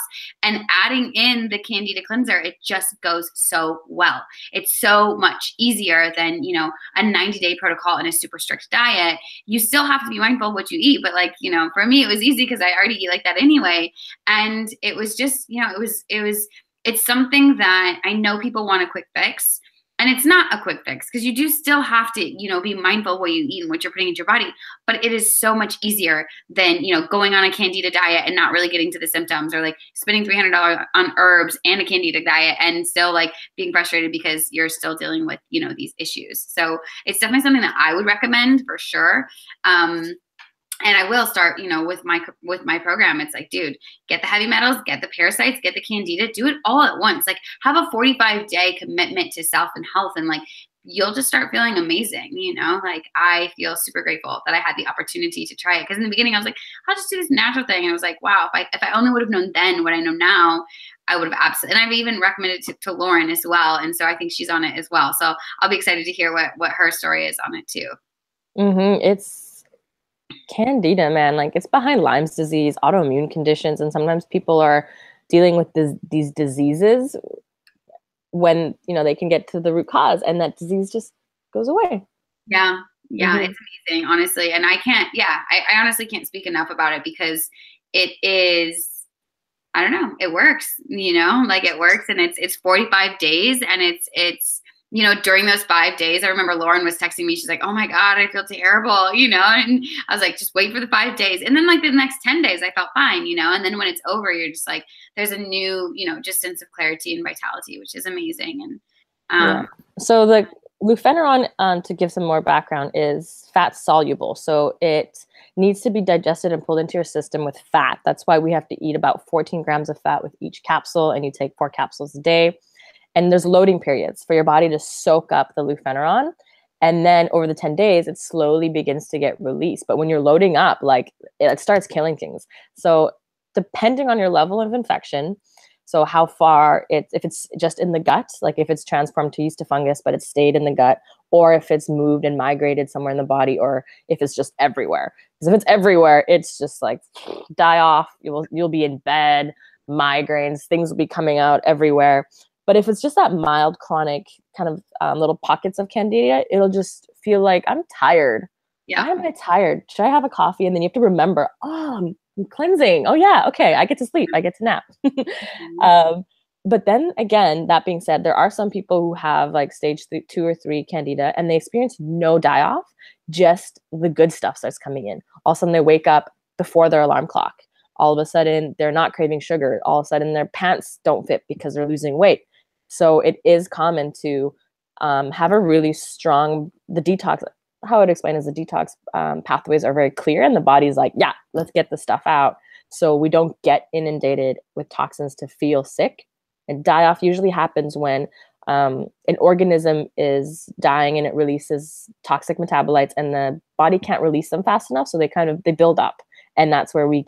and adding in the Candida Cleanser. It just goes so well. It's so much easier than, a 90-day protocol and a super strict diet. You still have to be mindful of what you eat. But like, for me, it was easy because I already eat like that anyway. And it was just, it's something that I know people want a quick fix. And it's not a quick fix because you do still have to, be mindful of what you eat and what you're putting into your body. But it is so much easier than, going on a Candida diet and not really getting to the symptoms, or like spending $300 on herbs and a Candida diet and still like being frustrated because you're still dealing with, these issues. So it's definitely something that I would recommend for sure. And I will start, with my program. It's like, dude, get the heavy metals, get the parasites, get the Candida, do it all at once. Like have a 45-day commitment to self and health. And like, you'll just start feeling amazing. Like I feel super grateful that I had the opportunity to try it. Cause in the beginning I was like, I'll just do this natural thing. And I was like, wow, if I only would have known then what I know now, I would have absolutely, and I've even recommended it to Lauren as well. And so I think she's on it as well. So I'll be excited to hear what her story is on it too. It's Candida, man, like it's behind Lyme's disease, autoimmune conditions, and sometimes people are dealing with these diseases when they can get to the root cause, and that disease just goes away. Yeah, it's amazing, honestly, and I honestly can't speak enough about it because it is. I don't know, it works. Like it works, and it's 45 days, and it's. During those 5 days, I remember Lauren was texting me. She's like, oh my God, I feel terrible, and I was like, just wait for the 5 days. And then like the next 10 days, I felt fine, and then when it's over, you're just like, there's a new, just sense of clarity and vitality, which is amazing. And so lufeneron, to give some more background, is fat soluble. So it needs to be digested and pulled into your system with fat. That's why we have to eat about 14 grams of fat with each capsule, and you take 4 capsules a day. And there's loading periods for your body to soak up the lufeneron. And then over the 10 days, it slowly begins to get released. But when you're loading up, like, it starts killing things. So depending on your level of infection, so how far if it's just in the gut, like if it's transformed to yeast to fungus, but it's stayed in the gut, or if it's moved and migrated somewhere in the body, or if it's just everywhere. Because if it's everywhere, it's just like die off. You'll be in bed, migraines, things will be coming out everywhere. But if it's just that mild chronic kind of little pockets of candida, it'll just feel like, I'm tired. Yeah. Why am I tired? Should I have a coffee? And then you have to remember, oh, I'm cleansing. Oh yeah, okay, I get to sleep. I get to nap. But then again, that being said, there are some people who have like stage 2 or 3 candida, and they experience no die off, just the good stuff starts coming in. All of a sudden they wake up before their alarm clock. All of a sudden they're not craving sugar. All of a sudden their pants don't fit because they're losing weight. So it is common to have a really strong, the detox, how I'd explain is the detox pathways are very clear, and the body's like, yeah, let's get the stuff out. So we don't get inundated with toxins to feel sick. And die off usually happens when an organism is dying and it releases toxic metabolites, and the body can't release them fast enough. So they build up. And that's where we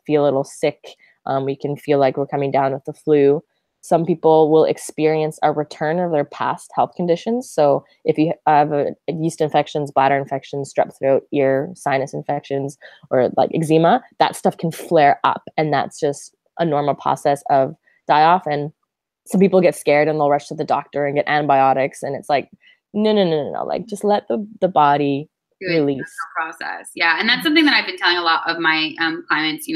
feel a little sick. We can feel like we're coming down with the flu. Some people will experience a return of their past health conditions. So if you have yeast infections, bladder infections, strep throat, ear, sinus infections, or like eczema, that stuff can flare up. And that's just a normal process of die off. And some people get scared and they'll rush to the doctor and get antibiotics. And it's like, no. Like, just let the body release process. Yeah. And that's something that I've been telling a lot of my clients.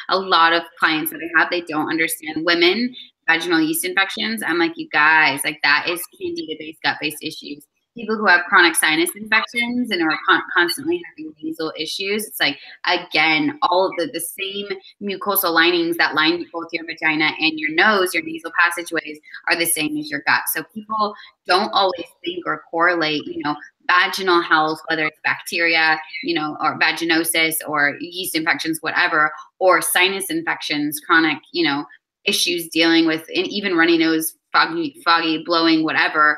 A lot of clients that I have, they don't understand women vaginal yeast infections. I'm like, you guys, like, that is candida-based, gut-based issues. People who have chronic sinus infections and are constantly having nasal issues, it's like, again, all of the same mucosal linings that line both your vagina and your nose, your nasal passageways, are the same as your gut. So people don't always think or correlate, vaginal health, whether it's bacteria, or vaginosis or yeast infections, whatever, or sinus infections, chronic, issues dealing with, and even runny nose, foggy, blowing, whatever.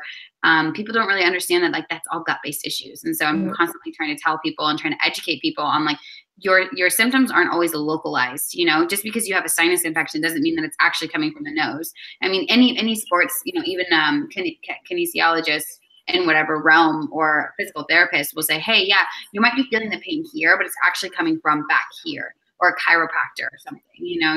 People don't really understand that, like, that's all gut-based issues. And so I'm constantly trying to tell people and trying to educate people on, like, your symptoms aren't always localized. Just because you have a sinus infection doesn't mean that it's actually coming from the nose. I mean, any sports, even kinesiologists in whatever realm or physical therapists will say, hey, yeah, you might be feeling the pain here, but it's actually coming from back here, or a chiropractor or something,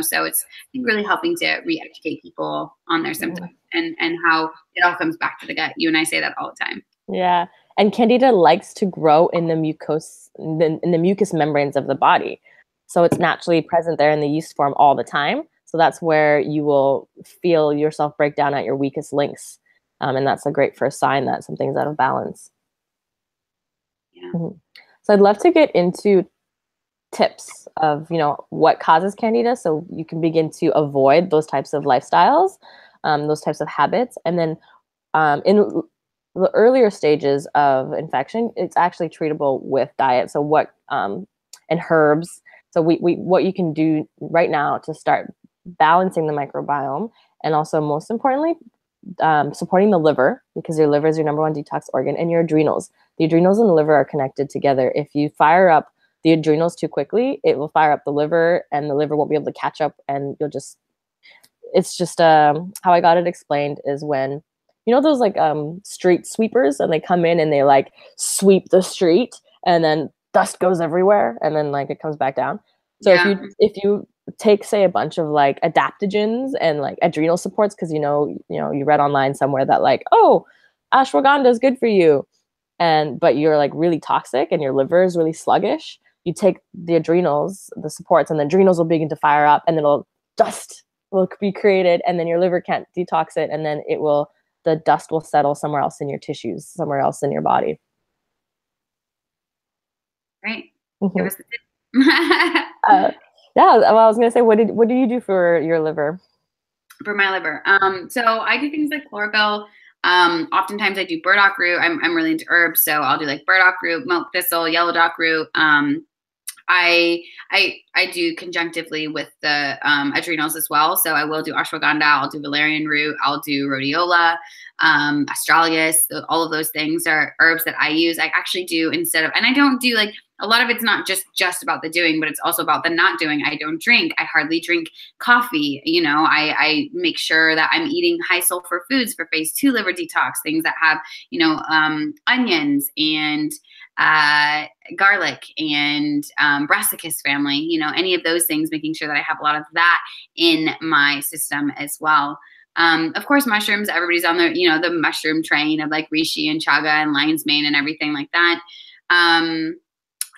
So it's, I think, really helping to re-educate people on their symptoms and how it all comes back to the gut. You and I say that all the time. Yeah. And candida likes to grow in the in the mucous membranes of the body. So it's naturally present there in the yeast form all the time. So that's where you will feel yourself break down at your weakest links. And that's a great first sign that something's out of balance. Yeah. So I'd love to get into tips of, what causes candida, so you can begin to avoid those types of lifestyles, those types of habits. And then in the earlier stages of infection, it's actually treatable with diet. So and herbs. So what you can do right now to start balancing the microbiome, and also, most importantly, supporting the liver, because your liver is your number one detox organ, and your adrenals. The adrenals and the liver are connected together. If you fire up the adrenals too quickly, it will fire up the liver, and the liver won't be able to catch up, and it's just how I got it explained is when, those like street sweepers, and they come in and they like sweep the street, and then dust goes everywhere, and then like it comes back down. So if you take, say, a bunch of like adaptogens and like adrenal supports, because you read online somewhere that like, oh, ashwagandha is good for you, but you're like really toxic and your liver is really sluggish, you take the adrenals, the supports, and the adrenals will begin to fire up, and then dust will be created, and then your liver can't detox it, and then the dust will settle somewhere else in your tissues, somewhere else in your body. Right. Yeah. Well, I was gonna say, what do you do for your liver? For my liver, so I do things like chlorophyll. Oftentimes I do burdock root. I'm really into herbs, so I'll do like burdock root, milk thistle, yellow dock root. I I do conjunctively with the adrenals as well. So I will do ashwagandha, I'll do valerian root, I'll do rhodiola, astragalus. All of those things are herbs that I use. I actually do instead of, and I don't do like, a lot of it's not just about the doing, but it's also about the not doing. I don't drink. I hardly drink coffee. You know, I make sure that I'm eating high sulfur foods for phase 2 liver detox, things that have, you know, onions and garlic and brassicas family, you know, any of those things, making sure that I have a lot of that in my system as well. Of course, mushrooms, everybody's on the, you know, the mushroom train of like reishi and chaga and lion's mane and everything like that.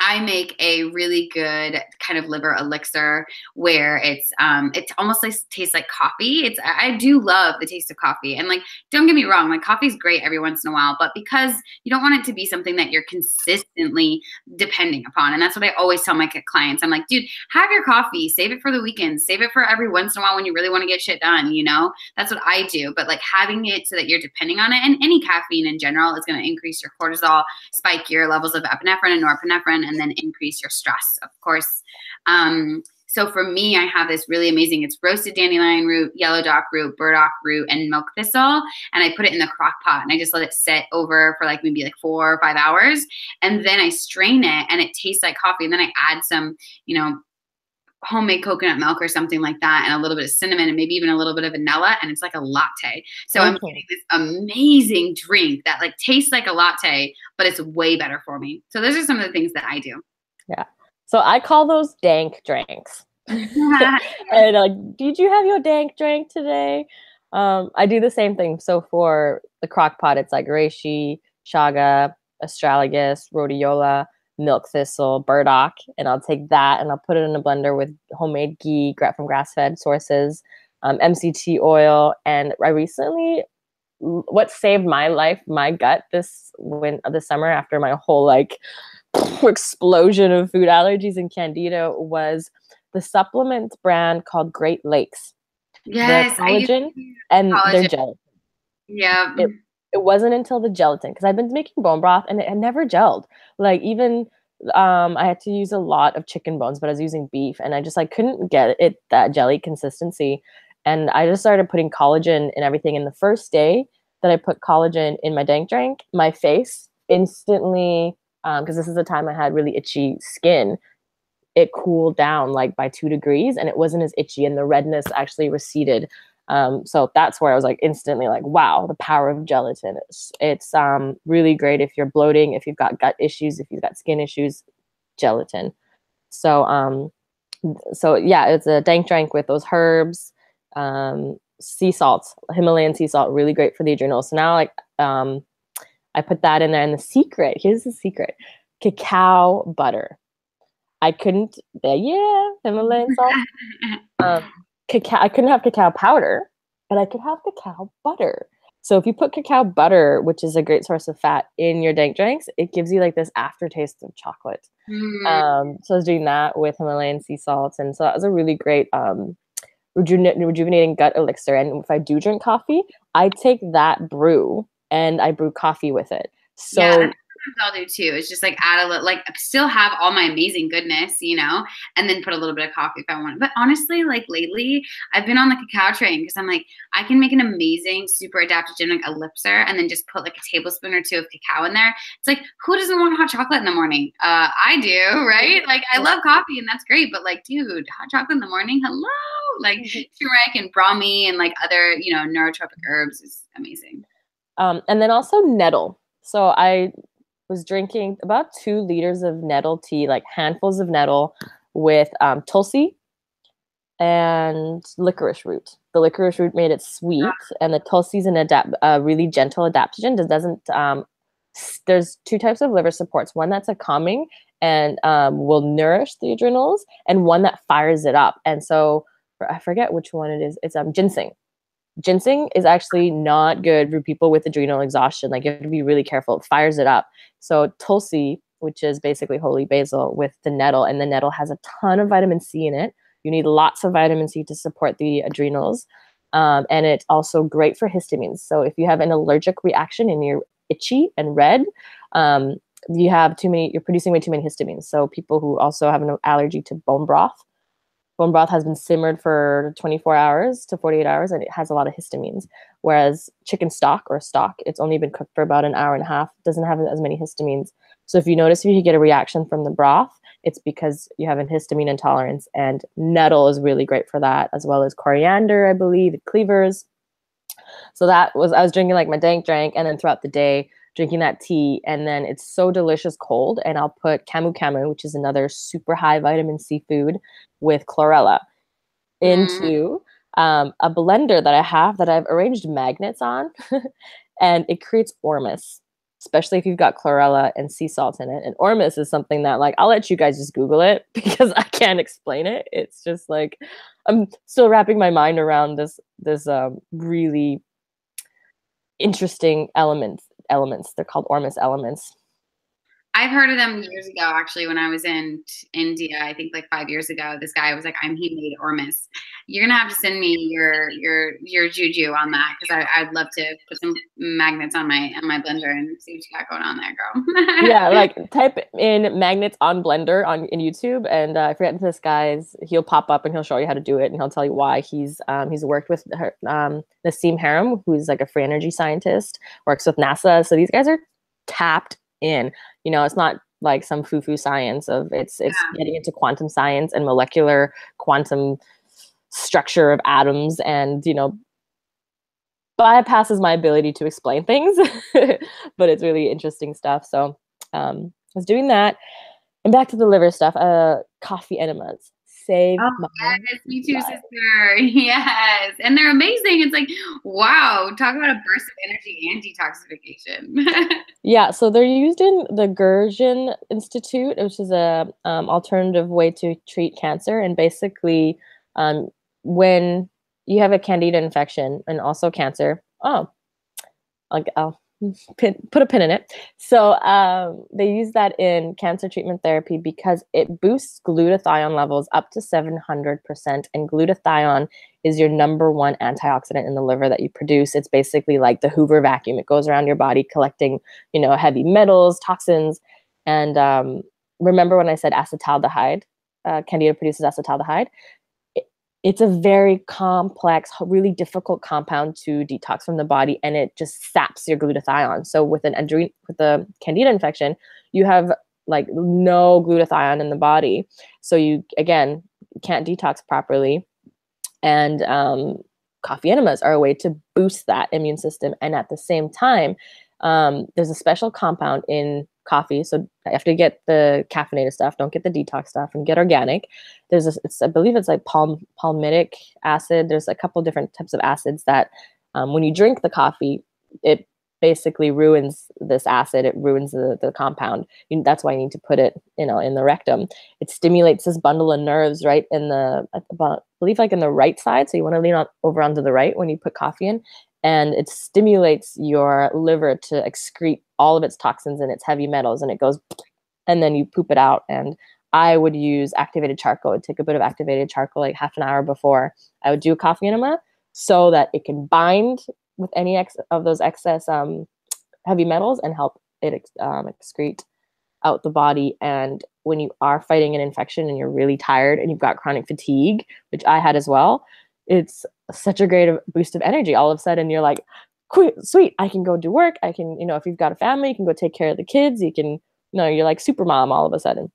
I make a really good kind of liver elixir where it's it almost like tastes like coffee. I do love the taste of coffee, and like, don't get me wrong, like coffee's great every once in a while, but because you don't want it to be something that you're consistently depending upon. And that's what I always tell my clients. I'm like, dude, have your coffee, save it for the weekend, save it for every once in a while when you really want to get shit done, you know? That's what I do. But like having it so that you're depending on it, and any caffeine in general is going to increase your cortisol, spike your levels of epinephrine and norepinephrine, and then increase your stress, of course. So for me, I have this really amazing, it's roasted dandelion root, yellow dock root, burdock root, and milk thistle. And I put it in the crock pot and I just let it sit over for like maybe like 4 or 5 hours. And then I strain it and it tastes like coffee. And then I add some, you know, homemade coconut milk or something like that, and a little bit of cinnamon and maybe even a little bit of vanilla, and it's like a latte. So I'm getting this amazing drink that like tastes like a latte, but it's way better for me. So those are some of the things that I do. Yeah. So I call those dank drinks. And like, did you have your dank drink today? I do the same thing. So for the crock pot, it's like reishi, chaga, astragalus, rhodiola, milk thistle, burdock, and I'll take that and I'll put it in a blender with homemade ghee from grass-fed sources, MCT oil, and I recently, what saved my life, my gut this summer after my whole like explosion of food allergies and candida, was the supplement brand called Great Lakes. Yes, the collagen and their gelatin. Yeah. It wasn't until the gelatin, because I've been making bone broth and it had never gelled. Like even I had to use a lot of chicken bones, but I was using beef and I just like couldn't get it that jelly consistency. And I just started putting collagen in everything. And the first day that I put collagen in my dank drink, my face instantly, because this is the time I had really itchy skin, it cooled down like by 2 degrees and it wasn't as itchy and the redness actually receded. So that's where I was like instantly like, wow, the power of gelatin. It's really great if you're bloating, if you've got gut issues, if you've got skin issues, gelatin. So yeah, it's a dank drink with those herbs, sea salt, Himalayan sea salt, really great for the adrenals. So now like I put that in there, and here's the secret, cacao butter. I couldn't, Himalayan salt. I couldn't have cacao powder, but I could have cacao butter. So if you put cacao butter, which is a great source of fat, in your dank drinks, it gives you like this aftertaste of chocolate. So I was doing that with Himalayan sea salts, and so that was a really great rejuvenating gut elixir. And if I do drink coffee, I take that brew and I brew coffee with it. So yeah, I'll do too. It's just like add a little, like still have all my amazing goodness, you know, and then put a little bit of coffee if I want. But honestly, like lately, I've been on the cacao train because I'm like, I can make an amazing, super adaptogenic elixir and then just put like a tablespoon or 2 of cacao in there. It's like, who doesn't want hot chocolate in the morning? I do, right? Like I love coffee and that's great, but like, dude, hot chocolate in the morning, hello, like turmeric and brahmi and like other, you know, neurotropic herbs is amazing. And then also nettle. So I was drinking about 2 liters of nettle tea, like handfuls of nettle with tulsi and licorice root. The licorice root made it sweet, and the tulsi is a really gentle adaptogen. It doesn't. There's 2 types of liver supports. One that's a calming and will nourish the adrenals, and one that fires it up. And so I forget which one it is. It's ginseng. Ginseng is actually not good for people with adrenal exhaustion. Like you have to be really careful. It fires it up. So tulsi, which is basically holy basil with the nettle, and the nettle has a ton of vitamin C in it. You need lots of vitamin C to support the adrenals. And it's also great for histamines. So if you have an allergic reaction and you're itchy and red, you're producing way too many histamines. So people who also have an allergy to bone broth has been simmered for 24 hours to 48 hours and it has a lot of histamines. Whereas chicken stock, it's only been cooked for about an hour and a half, doesn't have as many histamines. So if you notice if you get a reaction from the broth, it's because you have a histamine intolerance, and nettle is really great for that, as well as coriander, I believe, cleavers. So I was drinking like my dank drink, and then throughout the day, drinking that tea, and then it's so delicious cold. And I'll put camu camu, which is another super high vitamin C food, with chlorella into a blender that I have that I've arranged magnets on, and it creates ormus, especially if you've got chlorella and sea salt in it. And ormus is something that, like, I'll let you guys just Google it because I can't explain it. It's just like I'm still wrapping my mind around this really interesting elements. They're called ormus elements. I've heard of them years ago, actually, when I was in India. I think like 5 years ago. This guy was like, he made ormus. You're gonna have to send me your juju on that, because I'd love to put some magnets on my blender and see what you got going on there, girl. Yeah, like type in magnets on blender in YouTube, and I forget this guy's. He'll pop up and he'll show you how to do it, and he'll tell you why. He's worked with Nassim Haram, who's like a free energy scientist, works with NASA. So these guys are tapped in. You know, it's not like some foo-foo science of it's getting into quantum science and molecular quantum structure of atoms, and bypasses my ability to explain things, but it's really interesting stuff. So I was doing that, and back to the liver stuff. Coffee enemas save my yes, me too, sister. Yes, and they're amazing. It's like, wow, talk about a burst of energy and detoxification. Yeah, so they're used in the Gergen Institute, which is a alternative way to treat cancer. And basically, when you have a candida infection and also cancer, I'll put a pin in it. So they use that in cancer treatment therapy because it boosts glutathione levels up to 700%. And glutathione is your number one antioxidant in the liver that you produce. It's basically like the Hoover vacuum. It goes around your body collecting, heavy metals, toxins. And remember when I said acetaldehyde? Candida produces acetaldehyde. It's a very complex, really difficult compound to detox from the body, and it just saps your glutathione. So with the candida infection, you have like no glutathione in the body. So you, again, can't detox properly. And coffee enemas are a way to boost that immune system. And at the same time, there's a special compound in coffee. So after you get the caffeinated stuff, don't get the detox stuff, and get organic. I believe it's like palmitic acid. There's a couple different types of acids that when you drink the coffee, it basically ruins this acid. It ruins the compound. That's why you need to put it, in the rectum. It stimulates this bundle of nerves right in I believe like in the right side. So you want to lean over onto the right when you put coffee in. And it stimulates your liver to excrete all of its toxins and its heavy metals, and it goes, and then you poop it out. And I would use activated charcoal. I'd take a bit of activated charcoal like half an hour before I would do a coffee enema, so that it can bind with any of those excess heavy metals and help it excrete out the body. And when you are fighting an infection and you're really tired and you've got chronic fatigue, which I had as well, it's such a great boost of energy. All of a sudden you're like, sweet, I can go do work. I can, if you've got a family, you can go take care of the kids. You can, you're like super mom all of a sudden.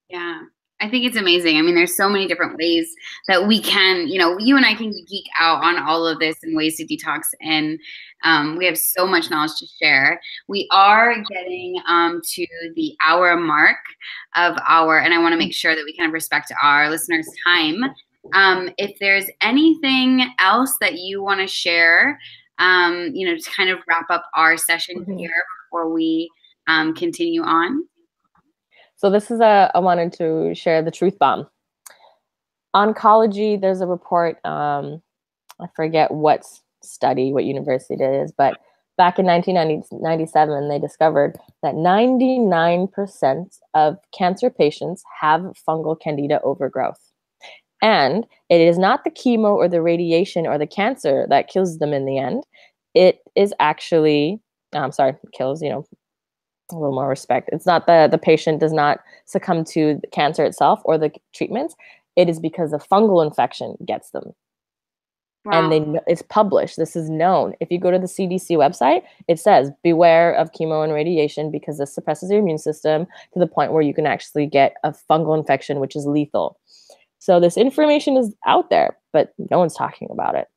Yeah. I think it's amazing. I mean, there's so many different ways that we can, you and I can geek out on all of this and ways to detox. And we have so much knowledge to share. We are getting to the hour mark of and I want to make sure that we kind of respect our listeners' time. If there's anything else that you want to share, to kind of wrap up our session here before we continue on. So this is I wanted to share the truth bomb. Oncology, there's a report, I forget what university it is, but back in 1997, they discovered that 99% of cancer patients have fungal candida overgrowth. And it is not the chemo or the radiation or the cancer that kills them in the end. It is actually, kills, a little more respect. It's not the patient does not succumb to the cancer itself or the treatments. It is because a fungal infection gets them. Wow. And it's published. This is known. If you go to the CDC website, it says beware of chemo and radiation because this suppresses your immune system to the point where you can actually get a fungal infection, which is lethal. So this information is out there, but no one's talking about it.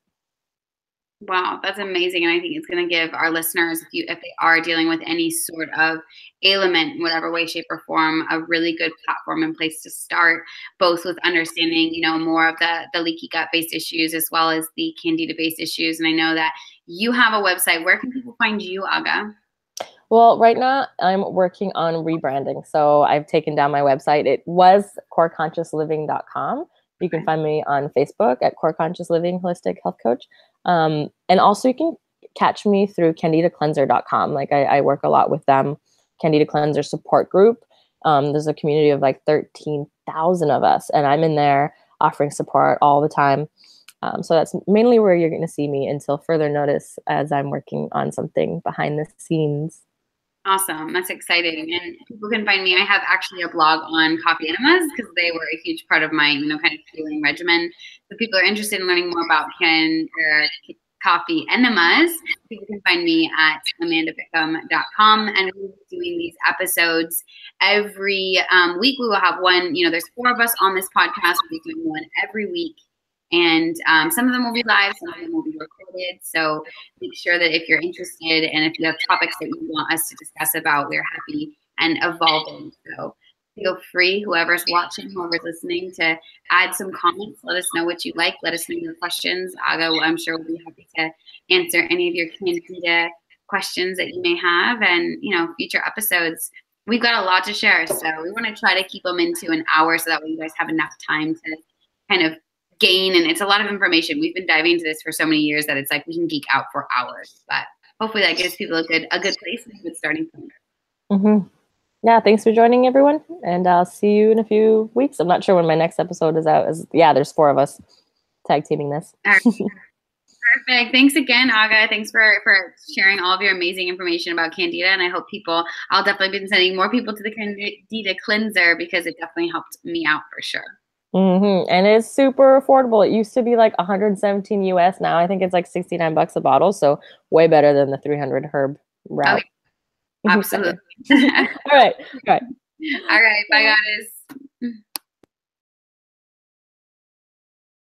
Wow, that's amazing. And I think it's going to give our listeners, if they are dealing with any sort of ailment in whatever way, shape, or form, a really good platform and place to start, both with understanding, more of the leaky gut-based issues as well as the Candida-based issues. And I know that you have a website. Where can people find you, Aga? Well, right now I'm working on rebranding. So I've taken down my website. It was coreconsciousliving.com. You can find me on Facebook at Core Conscious Living Holistic Health Coach. And also you can catch me through CandidaCleanser.com. Like I work a lot with them. Candida Cleanser support group. There's a community of like 13,000 of us, and I'm in there offering support all the time. So that's mainly where you're going to see me until further notice as I'm working on something behind the scenes. Awesome. That's exciting. And people can find me. I have actually a blog on coffee enemas because they were a huge part of my, kind of healing regimen. So people are interested in learning more about coffee enemas. People can find me at amandabickham.com. And we'll be doing these episodes every week. We will have one, there's 4 of us on this podcast. We'll be doing one every week. And some of them will be live, some of them will be recorded. So make sure that if you're interested and if you have topics that you want us to discuss about, we're happy and evolving. So feel free, whoever's watching, whoever's listening, to add some comments. Let us know what you like. Let us know your questions. Aga, I'm sure, will be happy to answer any of your Candida questions that you may have. And, future episodes, we've got a lot to share. So we want to try to keep them into an hour so that way you guys have enough time to kind of gain. And it's a lot of information. We've been diving into this for so many years that it's like we can geek out for hours, but hopefully that gives people a good place and a good starting point. Mm-hmm. Yeah, thanks for joining, everyone, and I'll see you in a few weeks. I'm not sure when my next episode is out. There's 4 of us tag teaming this. All right. Perfect. Thanks again, Aga. Thanks for sharing all of your amazing information about Candida. And I hope I'll definitely be sending more people to the Candida Cleanser because it definitely helped me out for sure. Mm-hmm. And it's super affordable. It used to be like 117 US. Now I think it's like $69 a bottle. So way better than the 300 herb route. Okay. Absolutely. All right. All right. Bye, guys.